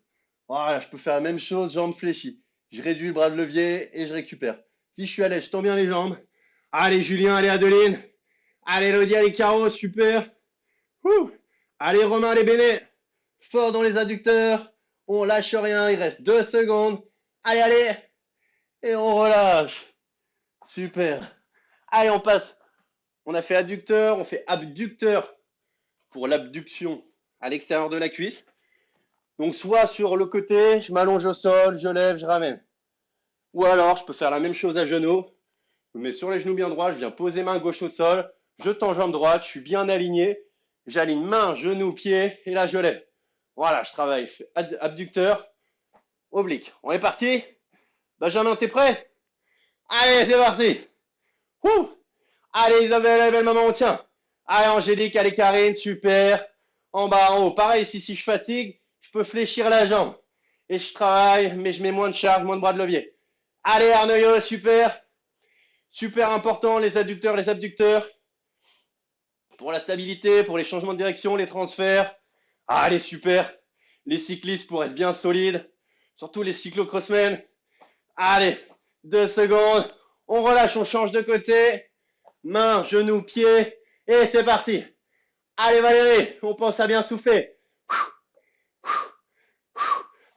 Speaker 1: Voilà, je peux faire la même chose, jambes fléchies. Je réduis le bras de levier et je récupère. Si je suis à l'aise, je tends bien les jambes. Allez Julien, allez Adeline. Allez Elodie, allez Caro, super. Ouh. Allez Romain, allez Béné. Fort dans les adducteurs. On lâche rien, il reste 2 secondes. Allez, allez. Et on relâche. Super. Allez, on passe. On a fait adducteur, on fait abducteur pour l'abduction à l'extérieur de la cuisse. Donc soit sur le côté, je m'allonge au sol, je lève, je ramène. Ou alors, je peux faire la même chose à genoux. Je me mets sur les genoux bien droits, je viens poser main gauche au sol, je tends jambe droite, je suis bien aligné. J'aligne main, genou, pied, et là je lève. Voilà, je travaille abducteur, oblique. On est parti? Benjamin, t'es prêt? Allez, c'est parti! Ouh. Allez Isabelle, belle maman, on tient. Allez Angélique, allez Karine, super. En bas, en haut. Pareil, si je fatigue, je peux fléchir la jambe. Et je travaille, mais je mets moins de charge, moins de bras de levier. Allez Arnaud, super. Super important, les adducteurs, les abducteurs. Pour la stabilité, pour les changements de direction, les transferts. Allez, super. Les cyclistes pour être bien solides. Surtout les cyclo-crossmen. Allez, 2 secondes. On relâche, on change de côté. Main, genou, pied. Et c'est parti. Allez Valérie, on pense à bien souffler.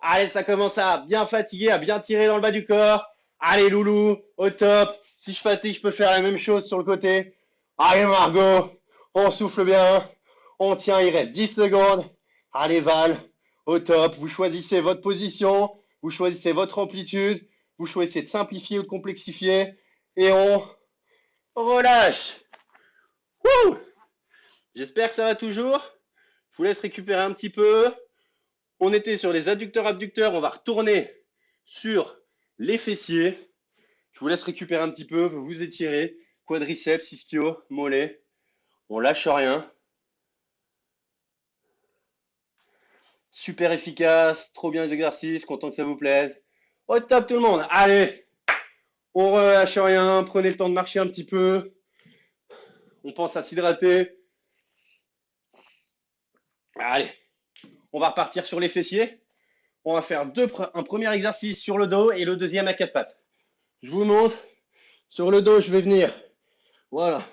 Speaker 1: Allez, ça commence à bien fatiguer, à bien tirer dans le bas du corps. Allez Loulou, au top. Si je fatigue, je peux faire la même chose sur le côté. Allez Margot, on souffle bien. On tient, il reste 10 secondes. Allez Val, au top. Vous choisissez votre position, vous choisissez votre amplitude, vous choisissez de simplifier ou de complexifier. Et on relâche. Wouh! J'espère que ça va toujours. Je vous laisse récupérer un petit peu. On était sur les adducteurs-abducteurs. On va retourner sur les fessiers. Je vous laisse récupérer un petit peu. Vous étirez. Quadriceps, ischio, mollet. On lâche rien. Super efficace, trop bien les exercices, content que ça vous plaise. Au top tout le monde. Allez, on relâche rien, prenez le temps de marcher un petit peu. On pense à s'hydrater. Allez, on va repartir sur les fessiers. On va faire un premier exercice sur le dos et le deuxième à quatre pattes. Je vous montre. Sur le dos, je vais venir. Voilà.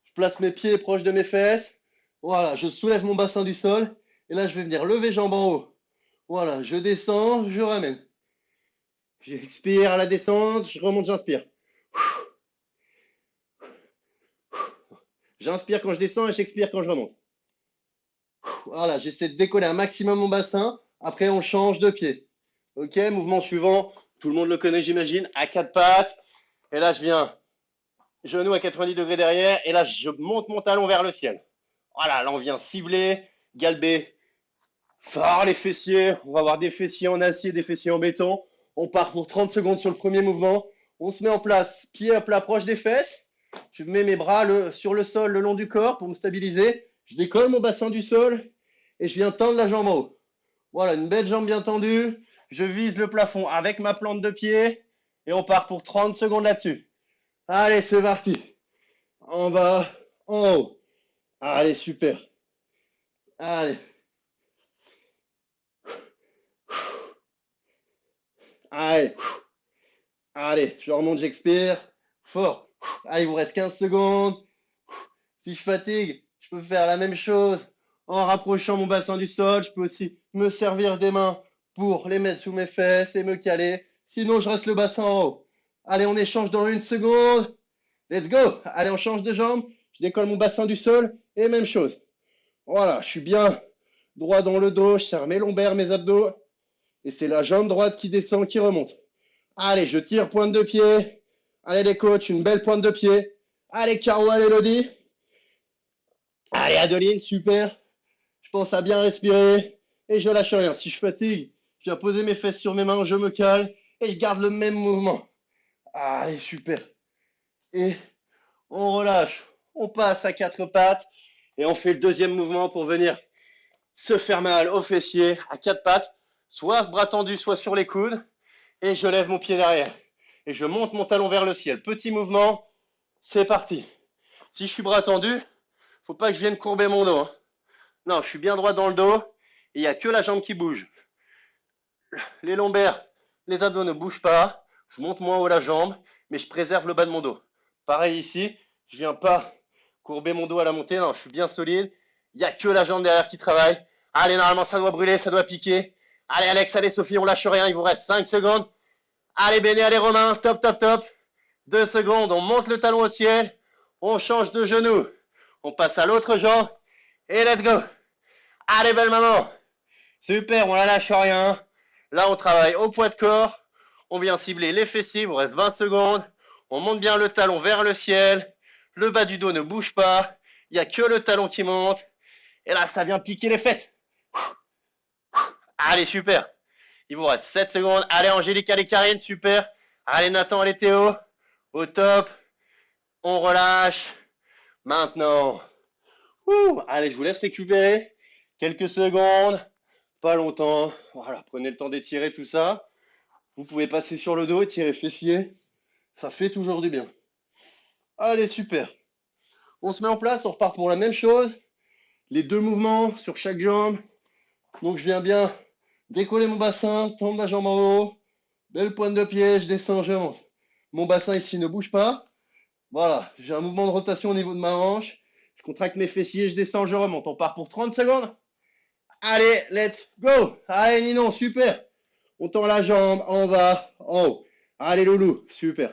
Speaker 1: Je place mes pieds proches de mes fesses. Voilà, je soulève mon bassin du sol. Et là, je vais venir lever jambes en haut. Voilà, je descends, je ramène. J'expire à la descente, je remonte, j'inspire. J'inspire quand je descends et j'expire quand je remonte. Voilà, j'essaie de décoller un maximum mon bassin. Après, on change de pied. Ok, mouvement suivant. Tout le monde le connaît, j'imagine. À quatre pattes. Et là, je viens genou à 90 degrés derrière. Et là, je monte mon talon vers le ciel. Voilà, là, on vient cibler, galber fort les fessiers. On va avoir des fessiers en acier, des fessiers en béton. On part pour 30 secondes sur le premier mouvement. On se met en place, pied à plat proche des fesses. Je mets mes bras sur le sol le long du corps pour me stabiliser. Je décolle mon bassin du sol et je viens tendre la jambe en haut. Voilà, une belle jambe bien tendue. Je vise le plafond avec ma plante de pied et on part pour 30 secondes là-dessus. Allez, c'est parti. En bas, en haut. Allez, super. Allez. Allez. Allez, je remonte, j'expire. Fort. Allez, il vous reste 15 secondes. Si je fatigue, je peux faire la même chose en rapprochant mon bassin du sol. Je peux aussi me servir des mains pour les mettre sous mes fesses et me caler. Sinon, je reste le bassin en haut. Allez, on échange dans une seconde. Let's go. Allez, on change de jambe. Je décolle mon bassin du sol et même chose. Voilà, je suis bien droit dans le dos. Je serre mes lombaires, mes abdos. Et c'est la jambe droite qui descend, qui remonte. Allez, je tire pointe de pied. Allez les coachs, une belle pointe de pied. Allez Caro, allez Elodie. Allez Adeline, super. Je pense à bien respirer et je lâche rien. Si je fatigue, je viens poser mes fesses sur mes mains, je me cale et je garde le même mouvement. Allez, super. Et on relâche. On passe à quatre pattes et on fait le deuxième mouvement pour venir se faire mal aux fessiers à quatre pattes, soit bras tendus, soit sur les coudes. Et je lève mon pied derrière. Et je monte mon talon vers le ciel. Petit mouvement, c'est parti. Si je suis bras tendu, faut pas que je vienne courber mon dos. Hein. Non, je suis bien droit dans le dos. Et il n'y a que la jambe qui bouge. Les lombaires, les abdos ne bougent pas. Je monte moins haut la jambe, mais je préserve le bas de mon dos. Pareil ici, je viens pas courber mon dos à la montée. Non, je suis bien solide. Il n'y a que la jambe derrière qui travaille. Allez, normalement, ça doit brûler, ça doit piquer. Allez, Alex, allez, Sophie, on lâche rien. Il vous reste 5 secondes. Allez, Béné, allez, Romain. Top, top, top. 2 secondes. On monte le talon au ciel. On change de genou. On passe à l'autre jambe. Et let's go. Allez, belle maman. Super, on la lâche rien. Là, on travaille au poids de corps. On vient cibler les fessiers. Il vous reste 20 secondes. On monte bien le talon vers le ciel. Le bas du dos ne bouge pas. Il n'y a que le talon qui monte. Et là, ça vient piquer les fesses. Allez, super. Il vous reste 7 secondes. Allez, Angélique, allez, Karine, super. Allez, Nathan, allez, Théo. Au top. On relâche. Maintenant. Allez, je vous laisse récupérer. Quelques secondes. Pas longtemps. Voilà, prenez le temps d'étirer tout ça. Vous pouvez passer sur le dos, étirer fessier. Ça fait toujours du bien. Allez, super. On se met en place, on repart pour la même chose. Les deux mouvements sur chaque jambe. Donc, je viens bien décoller mon bassin, tendre la jambe en haut. Belle pointe de pied, je descends, je monte. Mon bassin ici ne bouge pas. Voilà, j'ai un mouvement de rotation au niveau de ma hanche. Je contracte mes fessiers, je descends, je remonte. On part pour 30 secondes. Allez, let's go. Allez, Ninon, super. On tend la jambe en bas, en haut. Allez, Loulou, super.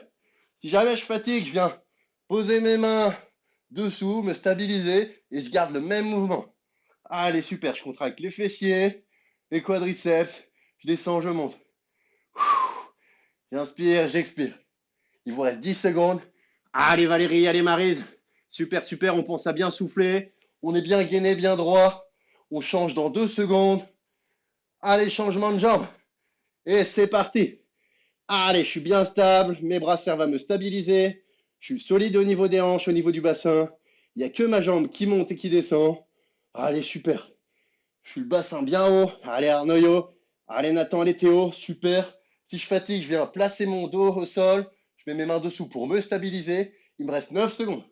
Speaker 1: Si jamais je fatigue, je viens poser mes mains dessous, me stabiliser et je garde le même mouvement. Allez, super, je contracte les fessiers, les quadriceps, je descends, je monte. J'inspire, j'expire. Il vous reste 10 secondes. Allez Valérie, allez Maryse. Super, super, on pense à bien souffler. On est bien gainé, bien droit. On change dans 2 secondes. Allez, changement de jambe. Et c'est parti. Allez, je suis bien stable. Mes bras servent à me stabiliser. Je suis solide au niveau des hanches, au niveau du bassin. Il n'y a que ma jambe qui monte et qui descend. Allez, super. Je suis le bassin bien haut. Allez, Arnoyo. Allez, Nathan, allez, Théo. Super. Si je fatigue, je viens placer mon dos au sol. Je mets mes mains dessous pour me stabiliser. Il me reste 9 secondes.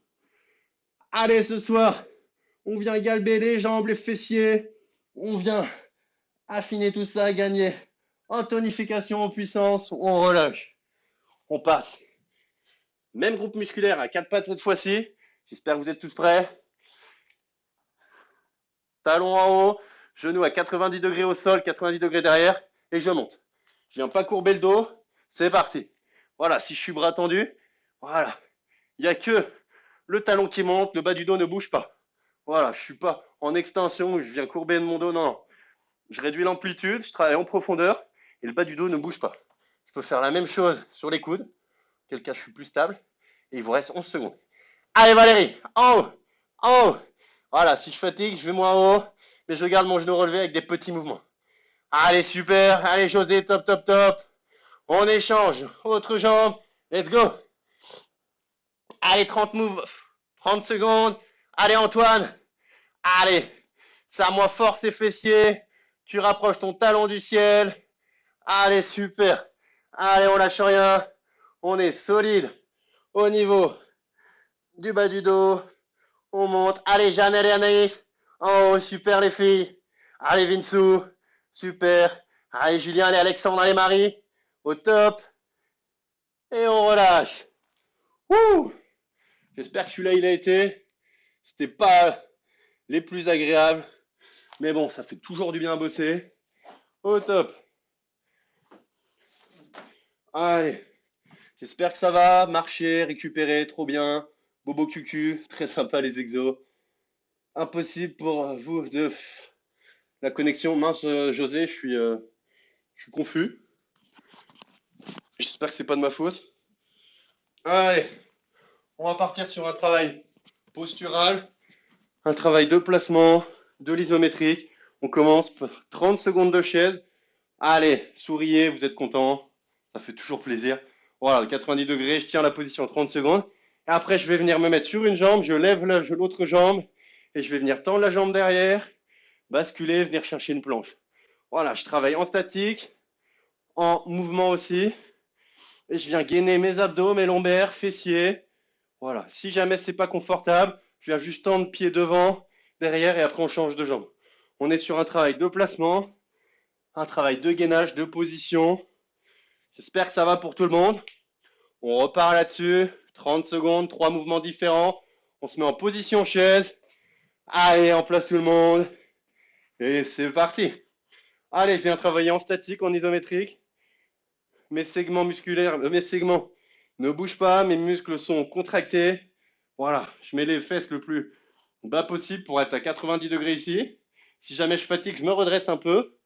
Speaker 1: Allez, ce soir, on vient galber les jambes, les fessiers. On vient affiner tout ça, gagner en tonification, en puissance. On relâche. On passe. Même groupe musculaire à 4 pattes cette fois-ci. J'espère que vous êtes tous prêts. Talons en haut, genoux à 90 degrés au sol, 90 degrés derrière, et je monte. Je viens pas courber le dos, c'est parti. Voilà, si je suis bras tendu, voilà. Il n'y a que le talon qui monte, le bas du dos ne bouge pas. Voilà, je suis pas en extension, je viens courber de mon dos, non. Je réduis l'amplitude, je travaille en profondeur, et le bas du dos ne bouge pas. Je peux faire la même chose sur les coudes, quel cas je suis plus stable, et il vous reste 11 secondes. Allez Valérie, en haut, en haut. Voilà, si je fatigue, je vais moins en haut, mais je garde mon genou relevé avec des petits mouvements. Allez, super. Allez, José, top, top, top. On échange. Autre jambe. Let's go. Allez, 30 secondes. Allez, Antoine. Allez. Serre-moi fort ses fessiers. Tu rapproches ton talon du ciel. Allez, super. Allez, on lâche rien. On est solide au niveau du bas du dos. On monte. Allez, Jeannelle et Anaïs. Oh, super les filles. Allez, Vinsou. Super. Allez, Julien, allez, Alexandre, allez, Marie. Au top. Et on relâche. Ouh. J'espère que celui-là, il a été. C'était pas les plus agréables. Mais bon, ça fait toujours du bien à bosser. Au top. Allez. J'espère que ça va. Marcher, récupérer, trop bien. Bobo cucu, très sympa les exos. Impossible pour vous de la connexion. Mince, José, je suis confus. J'espère que c'est pas de ma faute. Allez, on va partir sur un travail postural, un travail de placement, de l'isométrique. On commence 30 secondes de chaise. Allez, souriez, vous êtes content. Ça fait toujours plaisir. Voilà, 90 degrés, je tiens la position 30 secondes. Et après, je vais venir me mettre sur une jambe, je lève l'autre jambe et je vais venir tendre la jambe derrière, basculer, venir chercher une planche. Voilà, je travaille en statique, en mouvement aussi. Et je viens gainer mes abdos, mes lombaires, fessiers. Voilà, si jamais c'est pas confortable, je viens juste tendre pied devant, derrière et après on change de jambe. On est sur un travail de placement, un travail de gainage, de position. J'espère que ça va pour tout le monde. On repart là-dessus. 30 secondes, 3 mouvements différents. On se met en position chaise. Allez, en place tout le monde. Et c'est parti. Allez, je viens travailler en statique, en isométrique. Mes segments musculaires, mes segments ne bougent pas, mes muscles sont contractés. Voilà, je mets les fesses le plus bas possible pour être à 90 degrés ici. Si jamais je fatigue, je me redresse un peu,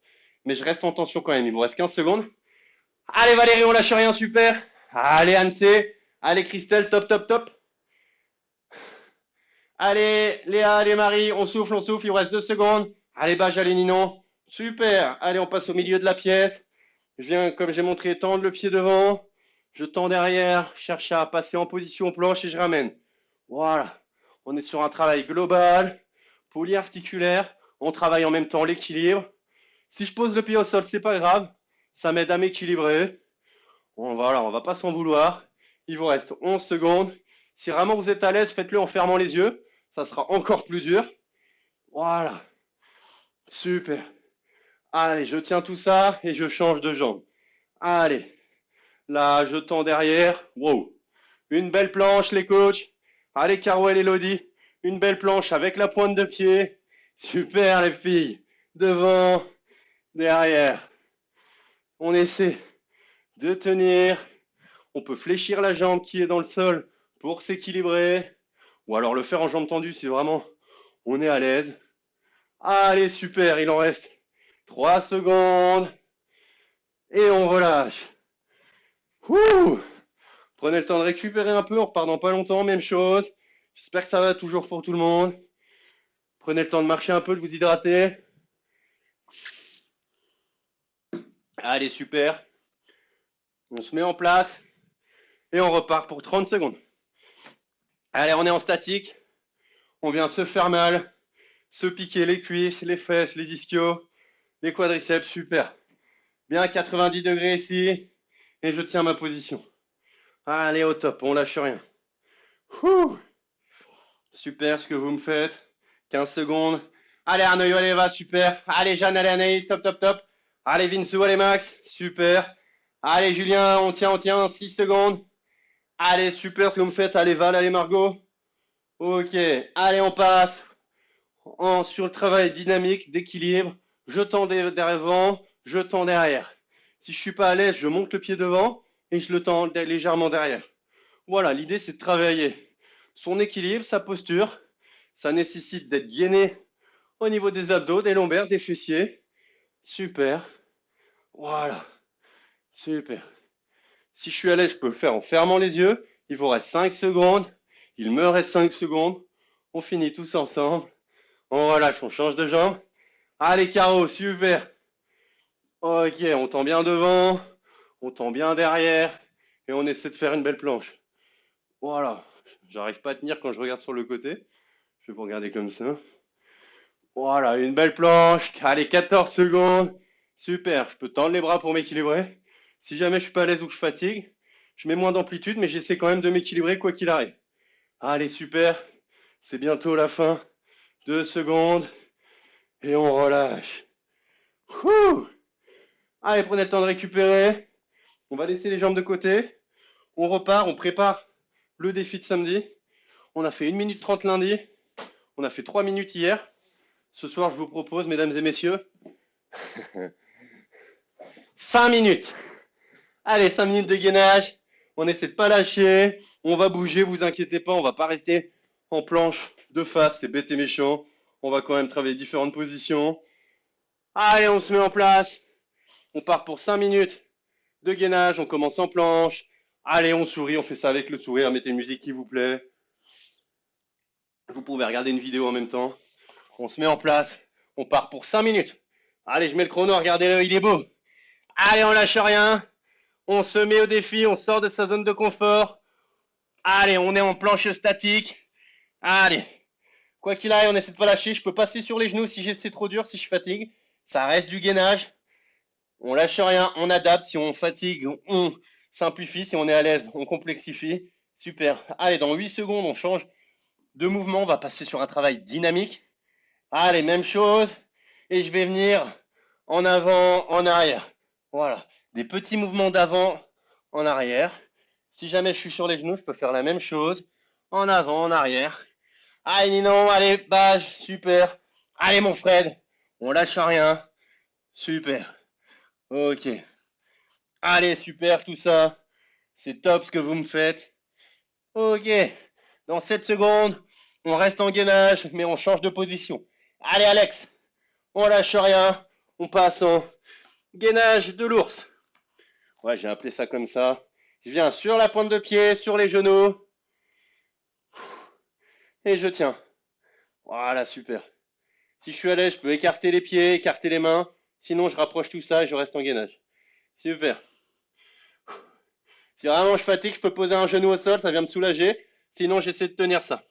Speaker 1: mais je reste en tension quand même. Il vous reste 15 secondes. Allez Valérie, on lâche rien, super. Allez Anne-C, allez Christelle, top, top, top. Allez Léa, allez Marie, on souffle, il vous reste 2 secondes. Allez Baj, allez Ninon, super. Allez, on passe au milieu de la pièce. Je viens, comme j'ai montré, tendre le pied devant. Je tends derrière, cherche à passer en position planche et je ramène. Voilà. On est sur un travail global, polyarticulaire. On travaille en même temps l'équilibre. Si je pose le pied au sol, c'est pas grave. Ça m'aide à m'équilibrer. Bon, voilà, on va pas s'en vouloir. Il vous reste 11 secondes. Si vraiment vous êtes à l'aise, faites-le en fermant les yeux. Ça sera encore plus dur. Voilà. Super. Allez, je tiens tout ça et je change de jambe. Allez. Là, je tends derrière. Wow. Une belle planche, les coachs. Allez, Caro et Elodie. Une belle planche avec la pointe de pied. Super, les filles. Devant, derrière. On essaie de tenir. On peut fléchir la jambe qui est dans le sol pour s'équilibrer. Ou alors le faire en jambe tendue si vraiment on est à l'aise. Allez, super, il en reste 3 secondes. Et on relâche. Ouh. Prenez le temps de récupérer un peu, on repart dans pas longtemps, même chose. J'espère que ça va toujours pour tout le monde. Prenez le temps de marcher un peu, de vous hydrater. Allez, super. On se met en place et on repart pour 30 secondes. Allez, on est en statique. On vient se faire mal, se piquer les cuisses, les fesses, les ischios, les quadriceps, super. Bien à 90 degrés ici, et je tiens ma position. Allez, au top, on lâche rien. Ouh, super ce que vous me faites. 15 secondes. Allez Arnaud, allez, va, super. Allez Jeanne, allez Anaïs, top, top, top. Allez Vinsou, allez Max, super. Allez Julien, on tient, 6 secondes. Allez, super ce que vous me faites. Allez Val, allez Margot. Ok, allez, on passe sur le travail dynamique, d'équilibre. Je tends devant, je tends derrière. Si je suis pas à l'aise, je monte le pied devant et je le tends légèrement derrière. Voilà, l'idée c'est de travailler son équilibre, sa posture. Ça nécessite d'être gainé au niveau des abdos, des lombaires, des fessiers. Super. Voilà. Super. Si je suis à l'aise, je peux le faire en fermant les yeux. Il vous reste 5 secondes. Il me reste 5 secondes. On finit tous ensemble. On relâche, on change de jambe. Allez, carreau, super. Ok, on tend bien devant. On tend bien derrière. Et on essaie de faire une belle planche. Voilà. J'arrive pas à tenir quand je regarde sur le côté. Je vais vous regarder comme ça. Voilà, une belle planche. Allez, 14 secondes. Super, je peux tendre les bras pour m'équilibrer. Si jamais je suis pas à l'aise ou que je fatigue, je mets moins d'amplitude, mais j'essaie quand même de m'équilibrer quoi qu'il arrive. Allez, super. C'est bientôt la fin. 2 secondes. Et on relâche. Ouh. Allez, prenez le temps de récupérer. On va laisser les jambes de côté. On repart, on prépare le défi de samedi. On a fait 1 minute 30 lundi. On a fait 3 minutes hier. Ce soir, je vous propose, mesdames et messieurs, 5 minutes. Allez, 5 minutes de gainage. On essaie de pas lâcher. On va bouger, vous inquiétez pas. On va pas rester en planche de face. C'est bête et méchant. On va quand même travailler différentes positions. Allez, on se met en place. On part pour 5 minutes de gainage. On commence en planche. Allez, on sourit. On fait ça avec le sourire. Mettez une musique qui vous plaît. Vous pouvez regarder une vidéo en même temps. On se met en place. On part pour 5 minutes. Allez, je mets le chrono. Regardez-le, il est beau. Allez, on lâche rien. On se met au défi. On sort de sa zone de confort. Allez, on est en planche statique. Allez. Quoi qu'il arrive, on essaie de pas lâcher. Je peux passer sur les genoux si c'est trop dur, si je fatigue. Ça reste du gainage. On lâche rien, on adapte. Si on fatigue, on simplifie. Si on est à l'aise, on complexifie. Super. Allez, dans 8 secondes, on change de mouvement. On va passer sur un travail dynamique. Allez, même chose. Et je vais venir en avant, en arrière. Voilà. Des petits mouvements d'avant, en arrière. Si jamais je suis sur les genoux, je peux faire la même chose. En avant, en arrière. Allez, Ninon, allez, base, super. Allez, mon Fred, on lâche rien. Super. Ok. Allez, super, tout ça. C'est top ce que vous me faites. Ok. Dans 7 secondes, on reste en gainage, mais on change de position. Allez, Alex, on lâche rien. On passe en gainage de l'ours. Ouais, j'ai appelé ça comme ça. Je viens sur la pointe de pied, sur les genoux. Et je tiens. Voilà, super. Si je suis à l'aise, je peux écarter les pieds, écarter les mains. Sinon, je rapproche tout ça et je reste en gainage. Super. Si vraiment je fatigue, je peux poser un genou au sol, ça vient me soulager. Sinon, j'essaie de tenir ça.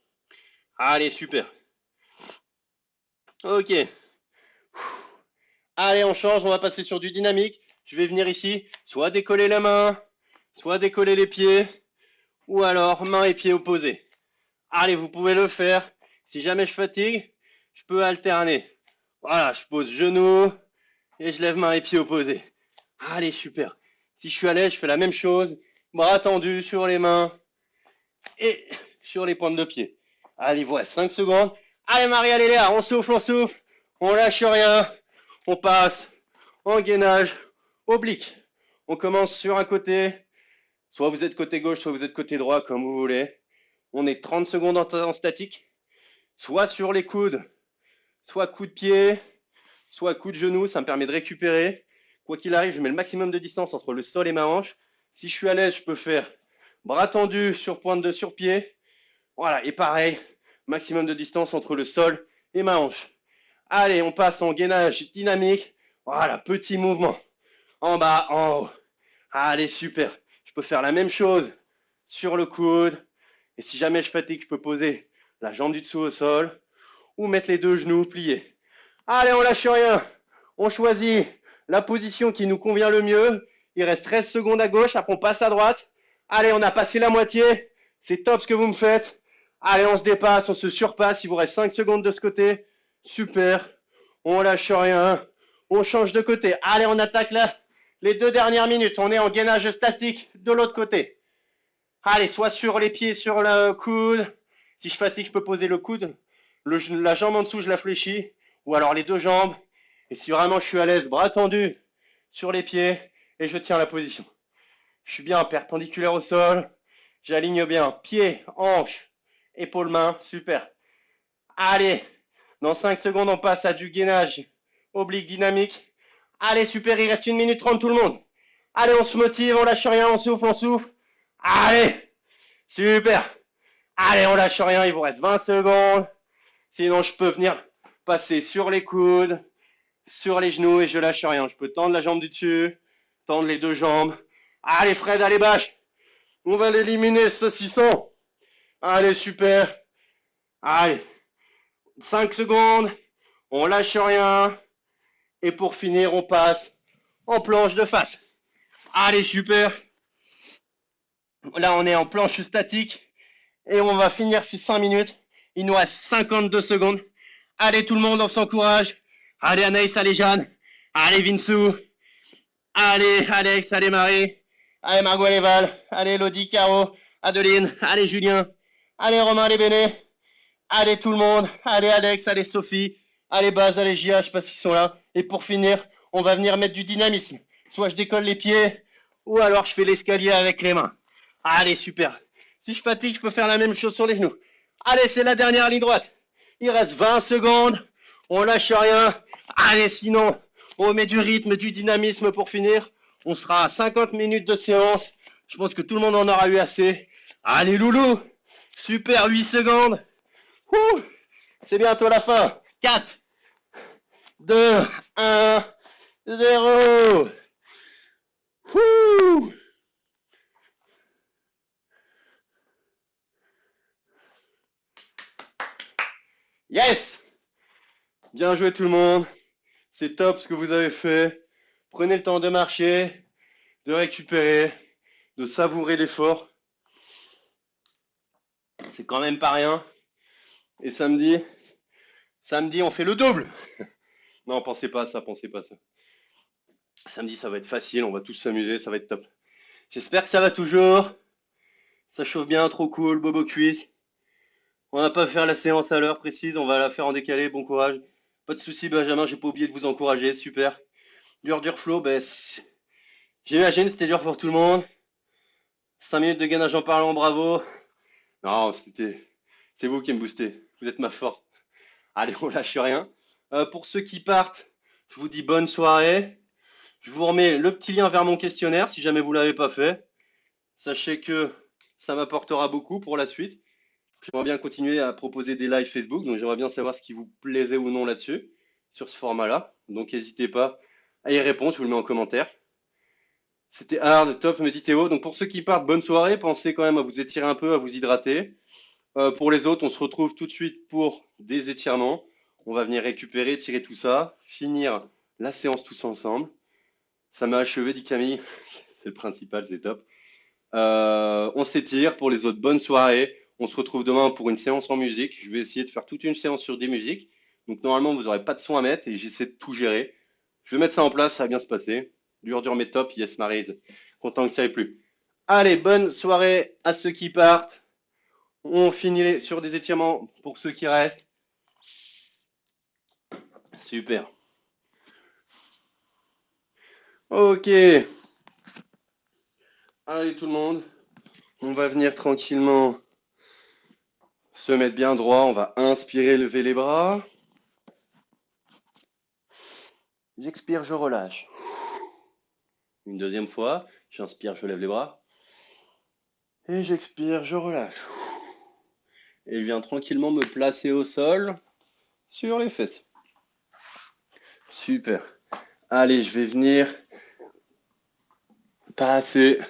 Speaker 1: Allez, super. Ok. Allez, on change, on va passer sur du dynamique. Je vais venir ici, soit décoller la main, soit décoller les pieds, ou alors main et pieds opposés. Allez, vous pouvez le faire. Si jamais je fatigue, je peux alterner. Voilà, je pose genou et je lève main et pieds opposés. Allez, super. Si je suis à l'aise, je fais la même chose. Bras tendus sur les mains et sur les pointes de pied. Allez, voilà, 5 secondes. Allez, Marie, allez là, on souffle, on lâche rien. On passe en gainage oblique. On commence sur un côté. Soit vous êtes côté gauche, soit vous êtes côté droit, comme vous voulez. On est 30 secondes en statique. Soit sur les coudes, soit coup de pied, soit coup de genou. Ça me permet de récupérer. Quoi qu'il arrive, je mets le maximum de distance entre le sol et ma hanche. Si je suis à l'aise, je peux faire bras tendus sur pointe de sur-pied. Voilà, et pareil, maximum de distance entre le sol et ma hanche. Allez, on passe en gainage dynamique. Voilà, petit mouvement. En bas, en haut. Allez, super. Je peux faire la même chose sur le coude. Et si jamais je fatigue, je peux poser la jambe du dessous au sol, ou mettre les deux genoux pliés. Allez, on lâche rien. On choisit la position qui nous convient le mieux. Il reste 13 secondes à gauche, après on passe à droite. Allez, on a passé la moitié. C'est top ce que vous me faites. Allez, on se dépasse, on se surpasse. Il vous reste 5 secondes de ce côté. Super. On lâche rien. On change de côté. Allez, on attaque là. Les 2 dernières minutes. On est en gainage statique de l'autre côté. Allez, soit sur les pieds, sur le coude. Si je fatigue, je peux poser le coude. La jambe en dessous, je la fléchis. Ou alors les deux jambes. Et si vraiment je suis à l'aise, bras tendus sur les pieds. Et je tiens la position. Je suis bien perpendiculaire au sol. J'aligne bien pieds, hanches, épaules, mains. Super. Allez, dans 5 secondes, on passe à du gainage oblique dynamique. Allez, super, il reste 1 minute 30 tout le monde. Allez, on se motive, on lâche rien, on souffle, on souffle. Allez, super. Allez, on lâche rien, il vous reste 20 secondes. Sinon, je peux venir passer sur les coudes, sur les genoux et je lâche rien. Je peux tendre la jambe du dessus, tendre les deux jambes. Allez, Fred, allez, bâche. On va l'éliminer, ce saucisson. Allez, super. Allez, 5 secondes. On lâche rien. Et pour finir, on passe en planche de face. Allez, super. Là, on est en planche statique. Et on va finir ces 5 minutes. Il nous reste 52 secondes. Allez, tout le monde, on s'encourage. Allez, Anaïs, allez, Jeanne. Allez, Vinsou. Allez, Alex, allez, Marie. Allez, Margot, allez, Val. Allez, Elodie, Caro, Adeline. Allez, Julien. Allez, Romain, allez, Béné. Allez, tout le monde. Allez, Alex, allez, Sophie. Allez, Baz, allez, Gia, je sais pas s'ils sont là. Et pour finir, on va venir mettre du dynamisme. Soit je décolle les pieds, ou alors je fais l'escalier avec les mains. Allez, super. Si je fatigue, je peux faire la même chose sur les genoux. Allez, c'est la dernière ligne droite. Il reste 20 secondes. On lâche rien. Allez, sinon, on met du rythme, du dynamisme pour finir. On sera à 50 minutes de séance. Je pense que tout le monde en aura eu assez. Allez, loulou. Super, 8 secondes. Ouh, c'est bientôt la fin. 4, 2, 1, 0. Ouh. Yes! Bien joué tout le monde. C'est top ce que vous avez fait. Prenez le temps de marcher, de récupérer, de savourer l'effort. C'est quand même pas rien. Et samedi, on fait le double. Non, pensez pas à ça, pensez pas à ça. Samedi, ça va être facile, on va tous s'amuser, ça va être top. J'espère que ça va toujours. Ça chauffe bien, trop cool, bobo cuisse. On va pas faire la séance à l'heure précise, on va la faire en décalé, bon courage. Pas de soucis, Benjamin, j'ai pas oublié de vous encourager, super. Dur flow, ben, j'imagine c'était dur pour tout le monde. 5 minutes de gainage en parlant, bravo. Non, c'est vous qui me boostez, vous êtes ma force. Allez, on lâche rien. Pour ceux qui partent, je vous dis bonne soirée. Je vous remets le petit lien vers mon questionnaire si jamais vous ne l'avez pas fait. Sachez que ça m'apportera beaucoup pour la suite. J'aimerais bien continuer à proposer des lives Facebook, donc j'aimerais bien savoir ce qui vous plaisait ou non là-dessus, sur ce format-là. Donc n'hésitez pas à y répondre, je vous le mets en commentaire. C'était hard, top, me dit Théo. Donc pour ceux qui partent, bonne soirée. Pensez quand même à vous étirer un peu, à vous hydrater. Pour les autres, on se retrouve tout de suite pour des étirements. On va venir récupérer, tirer tout ça, finir la séance tous ensemble. Ça m'a achevé, dit Camille. C'est le principal, c'est top. On s'étire pour les autres. Bonne soirée. On se retrouve demain pour une séance en musique. Je vais essayer de faire toute une séance sur des musiques. Donc normalement, vous n'aurez pas de son à mettre et j'essaie de tout gérer. Je vais mettre ça en place, ça va bien se passer. Dur, mais top. Yes, Maryse. Content que ça ait plu. Allez, bonne soirée à ceux qui partent. On finit sur des étirements pour ceux qui restent. Super. Ok. Allez tout le monde. On va venir tranquillement se mettre bien droit. On va inspirer, lever les bras. J'expire, je relâche. Une deuxième fois. J'inspire, je lève les bras. Et j'expire, je relâche. Et je viens tranquillement me placer au sol sur les fesses. Super. Allez, je vais venir passer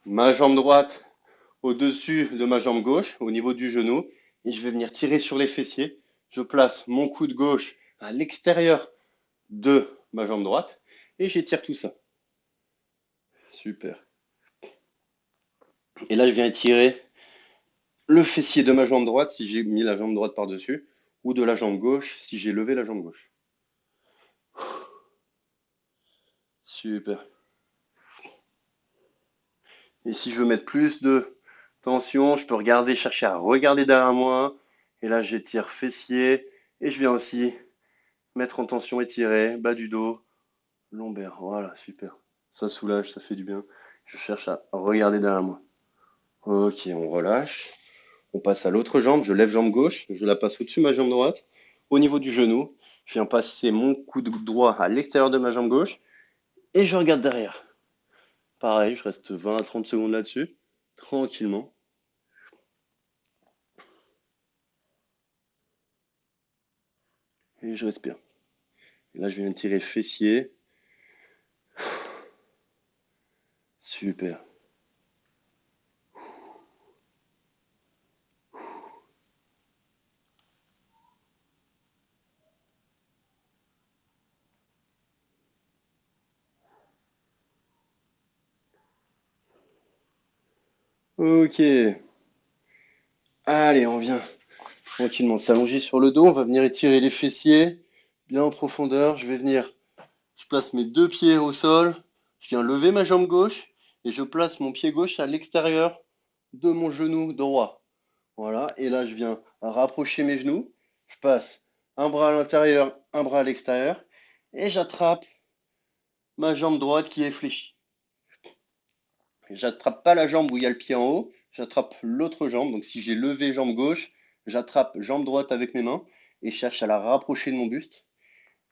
Speaker 1: ma jambe droite au-dessus de ma jambe gauche, au niveau du genou, et je vais venir tirer sur les fessiers. Je place mon coude gauche à l'extérieur de ma jambe droite et j'étire tout ça. Super. Et là, je viens étirer le fessier de ma jambe droite si j'ai mis la jambe droite par-dessus, ou de la jambe gauche si j'ai levé la jambe gauche. Super. Et si je veux mettre plus de tension, je peux regarder, chercher à regarder derrière moi. Et là, j'étire fessier. Et je viens aussi mettre en tension, étirer, bas du dos, lombaire. Voilà, super. Ça soulage, ça fait du bien. Je cherche à regarder derrière moi. Ok, on relâche. On passe à l'autre jambe. Je lève jambe gauche. Je la passe au-dessus de ma jambe droite. Au niveau du genou, je viens passer mon coude droit à l'extérieur de ma jambe gauche. Et je regarde derrière. Pareil, je reste 20 à 30 secondes là-dessus. Tranquillement. Et je respire. Et là, je viens tirer fessier. Super. Ok. Allez, on vient tranquillement s'allonger sur le dos. On va venir étirer les fessiers bien en profondeur. Je place mes deux pieds au sol. Je viens lever ma jambe gauche et je place mon pied gauche à l'extérieur de mon genou droit. Voilà. Et là, je viens rapprocher mes genoux. Je passe un bras à l'intérieur, un bras à l'extérieur et j'attrape ma jambe droite qui est fléchie. J'attrape pas la jambe où il y a le pied en haut, j'attrape l'autre jambe. Donc si j'ai levé jambe gauche, j'attrape jambe droite avec mes mains et je cherche à la rapprocher de mon buste.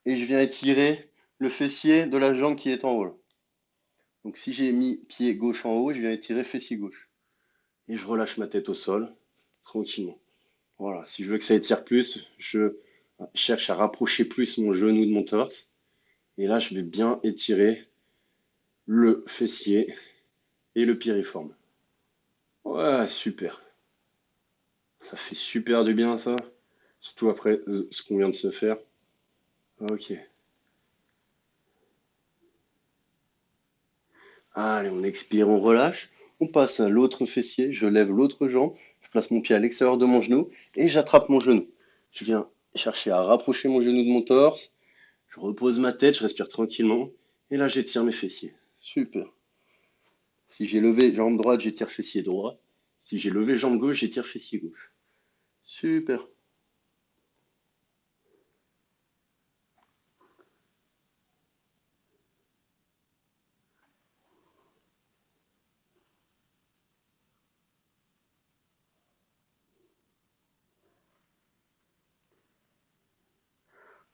Speaker 1: Et je viens étirer le fessier de la jambe qui est en haut. Donc si j'ai mis pied gauche en haut, je viens étirer fessier gauche. Et je relâche ma tête au sol, tranquillement. Voilà, si je veux que ça étire plus, je cherche à rapprocher plus mon genou de mon torse. Et là, je vais bien étirer le fessier et le piriforme. Ouais, super. Ça fait super du bien ça. Surtout après ce qu'on vient de se faire. Ok. Allez, on expire, on relâche. On passe à l'autre fessier. Je lève l'autre jambe. Je place mon pied à l'extérieur de mon genou et j'attrape mon genou. Je viens chercher à rapprocher mon genou de mon torse. Je repose ma tête, je respire tranquillement. Et là, j'étire mes fessiers. Super. Si j'ai levé jambe droite, j'étire fessier droit. Si j'ai levé jambe gauche, j'étire fessier gauche. Super.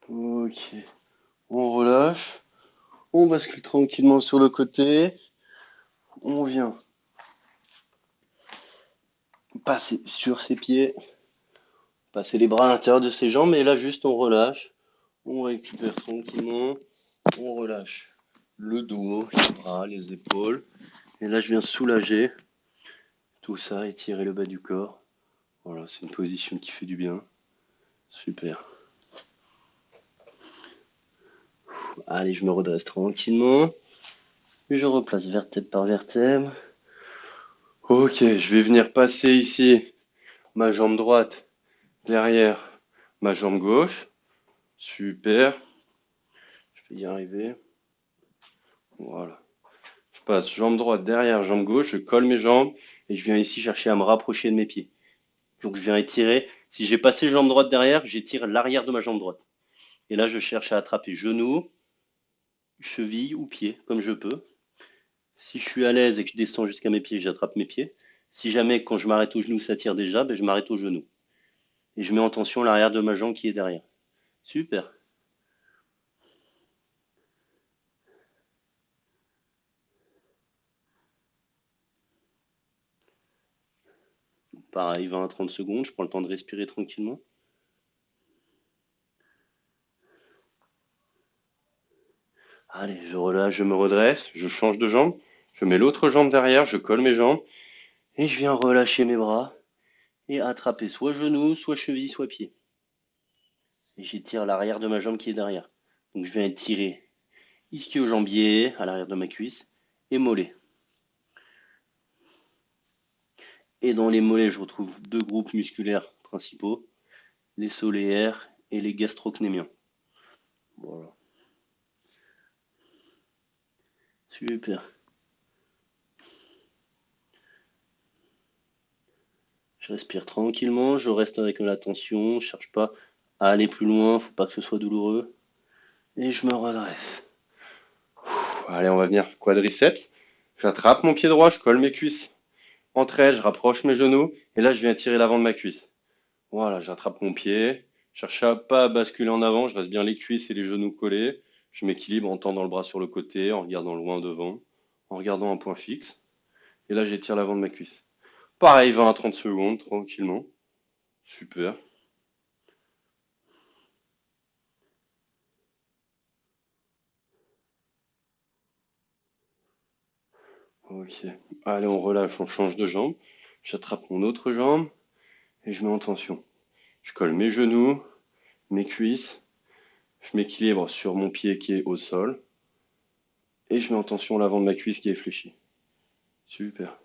Speaker 1: Ok. On relâche. On bascule tranquillement sur le côté. On vient passer sur ses pieds, passer les bras à l'intérieur de ses jambes, et là juste on relâche, on récupère tranquillement, on relâche le dos, les bras, les épaules, et là je viens soulager tout ça, étirer le bas du corps. Voilà, c'est une position qui fait du bien. Super. Allez, je me redresse tranquillement, et je replace vertèbre par vertèbre. Ok, je vais venir passer ici ma jambe droite derrière ma jambe gauche. Super, je vais y arriver. Voilà. Je passe jambe droite derrière jambe gauche, je colle mes jambes et je viens ici chercher à me rapprocher de mes pieds. Donc je viens étirer. Si j'ai passé jambe droite derrière, j'étire l'arrière de ma jambe droite. Et là, je cherche à attraper genou, cheville ou pied, comme je peux. Si je suis à l'aise et que je descends jusqu'à mes pieds, j'attrape mes pieds. Si jamais, quand je m'arrête au genou, ça tire déjà, ben je m'arrête au genou. Et je mets en tension l'arrière de ma jambe qui est derrière. Super. Pareil, 20 à 30 secondes, je prends le temps de respirer tranquillement. Allez, je relâche, je me redresse, je change de jambe, je mets l'autre jambe derrière, je colle mes jambes
Speaker 2: Et je viens relâcher mes bras et attraper soit genou, soit cheville, soit pied. Et j'étire l'arrière de ma jambe qui est derrière. Donc je viens étirer ischio-jambier à l'arrière de ma cuisse et mollet. Et dans les mollets, je retrouve deux groupes musculaires principaux, les solaires et les gastrocnémiens. Voilà. Super. Je respire tranquillement, je reste avec l'attention, je cherche pas à aller plus loin, faut pas que ce soit douloureux. Et je me redresse.
Speaker 1: Allez, on va venir quadriceps. J'attrape mon pied droit, je colle mes cuisses entre elles, je rapproche mes genoux et là je viens tirer l'avant de ma cuisse. Voilà, j'attrape mon pied, je cherche pas à basculer en avant, je reste bien les cuisses et les genoux collés. Je m'équilibre en tendant le bras sur le côté, en regardant loin devant, en regardant un point fixe. Et là j'étire l'avant de ma cuisse. Pareil, 20 à 30 secondes, tranquillement. Super. Ok. Allez, on relâche, on change de jambe. J'attrape mon autre jambe et je mets en tension. Je colle mes genoux, mes cuisses. Je m'équilibre sur mon pied qui est au sol. Et je mets en tension l'avant de ma cuisse qui est fléchi. Super.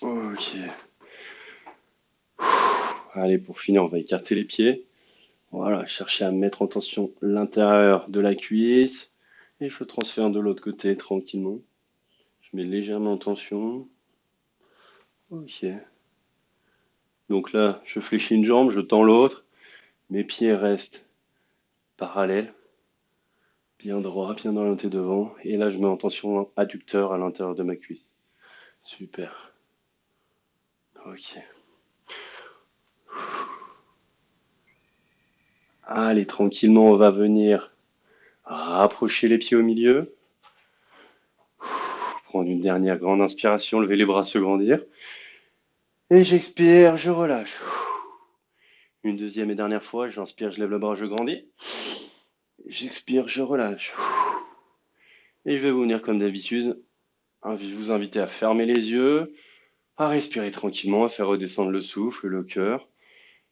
Speaker 1: Ok. Allez, pour finir, on va écarter les pieds. Voilà, chercher à mettre en tension l'intérieur de la cuisse. Et je transfère de l'autre côté tranquillement. Je mets légèrement en tension. Ok. Donc là, je fléchis une jambe, je tends l'autre. Mes pieds restent parallèles, bien droits, bien orientés devant. Et là, je mets en tension adducteur à l'intérieur de ma cuisse. Super. Ok. Allez, tranquillement, on va venir rapprocher les pieds au milieu. Prendre une dernière grande inspiration, lever les bras, se grandir. Et j'expire, je relâche. Une deuxième et dernière fois, j'inspire, je lève le bras, je grandis. J'expire, je relâche. Et je vais vous venir comme d'habitude, vous inviter à fermer les yeux, à respirer tranquillement, à faire redescendre le souffle, le cœur,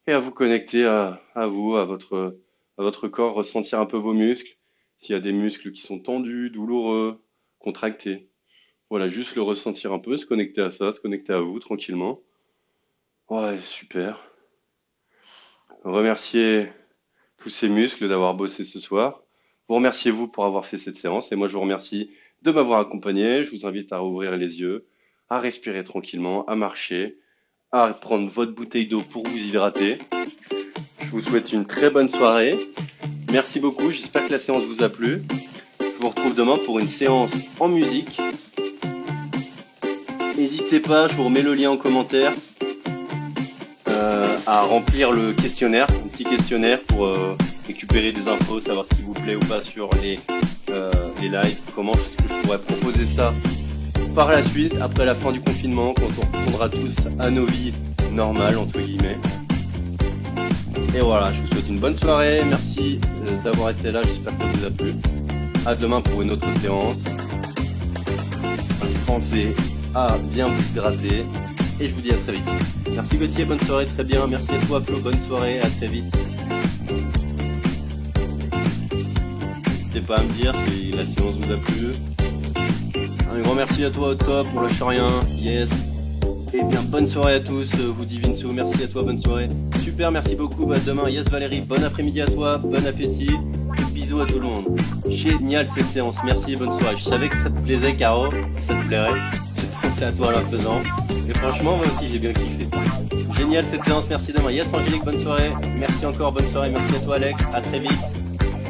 Speaker 1: et à vous connecter à vous, à votre corps, ressentir un peu vos muscles. S'il y a des muscles qui sont tendus, douloureux, contractés. Voilà, juste le ressentir un peu, se connecter à ça, se connecter à vous tranquillement. Ouais, super. Remercier tous ces muscles d'avoir bossé ce soir. Vous remerciez vous pour avoir fait cette séance et moi je vous remercie de m'avoir accompagné. Je vous invite à rouvrir les yeux, à respirer tranquillement, à marcher, à prendre votre bouteille d'eau pour vous hydrater. Je vous souhaite une très bonne soirée. Merci beaucoup, j'espère que la séance vous a plu. Je vous retrouve demain pour une séance en musique. N'hésitez pas, je vous remets le lien en commentaire, à remplir le questionnaire, un petit questionnaire pour récupérer des infos, savoir ce qui vous plaît ou pas sur les lives, comment est-ce que je pourrais proposer ça par la suite, après la fin du confinement, quand on retournera tous à nos vies normales, entre guillemets. Et voilà, je vous souhaite une bonne soirée, merci d'avoir été là, j'espère que ça vous a plu. À demain pour une autre séance. Pensez à bien vous hydrater et je vous dis à très vite. Merci Gauthier, bonne soirée, très bien. Merci à toi Flo, bonne soirée, à très vite. N'hésitez pas à me dire si la séance vous a plu. Un grand merci à toi au top pour le charien, yes. Et bien bonne soirée à tous, vous Divinso, merci à toi, bonne soirée. Super, merci beaucoup, bah demain, yes Valérie, bon après-midi à toi, bon appétit. Et bisous à tout le monde. Génial cette séance, merci et bonne soirée. Je savais que ça te plaisait Caro, que ça te plairait. J'ai pensé à toi en la faisant. Et franchement, moi aussi j'ai bien kiffé. Génial cette séance, merci demain. Yes Angélique, bonne soirée. Merci encore, bonne soirée. Merci à toi Alex, à très vite.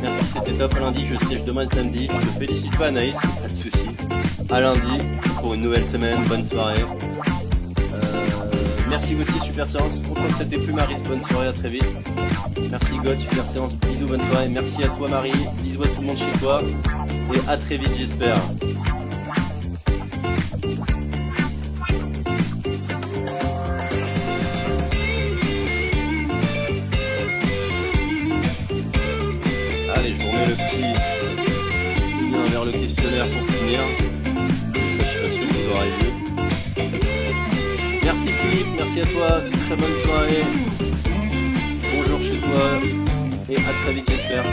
Speaker 1: Merci, c'était top lundi, je siège demain le samedi. Je te félicite pas Anaïs, pas de soucis. À lundi pour une nouvelle semaine, bonne soirée. Merci Gauthier, super séance. Content que ça t'ait plu Marie, bonne soirée, à très vite. Merci God, super séance, bisous, bonne soirée. Merci à toi Marie, bisous à tout le monde chez toi. Et à très vite j'espère. Allez, je vous remets le petit lien vers le questionnaire pour finir. Et ça, je suis pas sûr qu'il doit arriver. Merci Philippe, merci à toi. Très bonne soirée. Bonjour chez toi. Et à très vite, j'espère.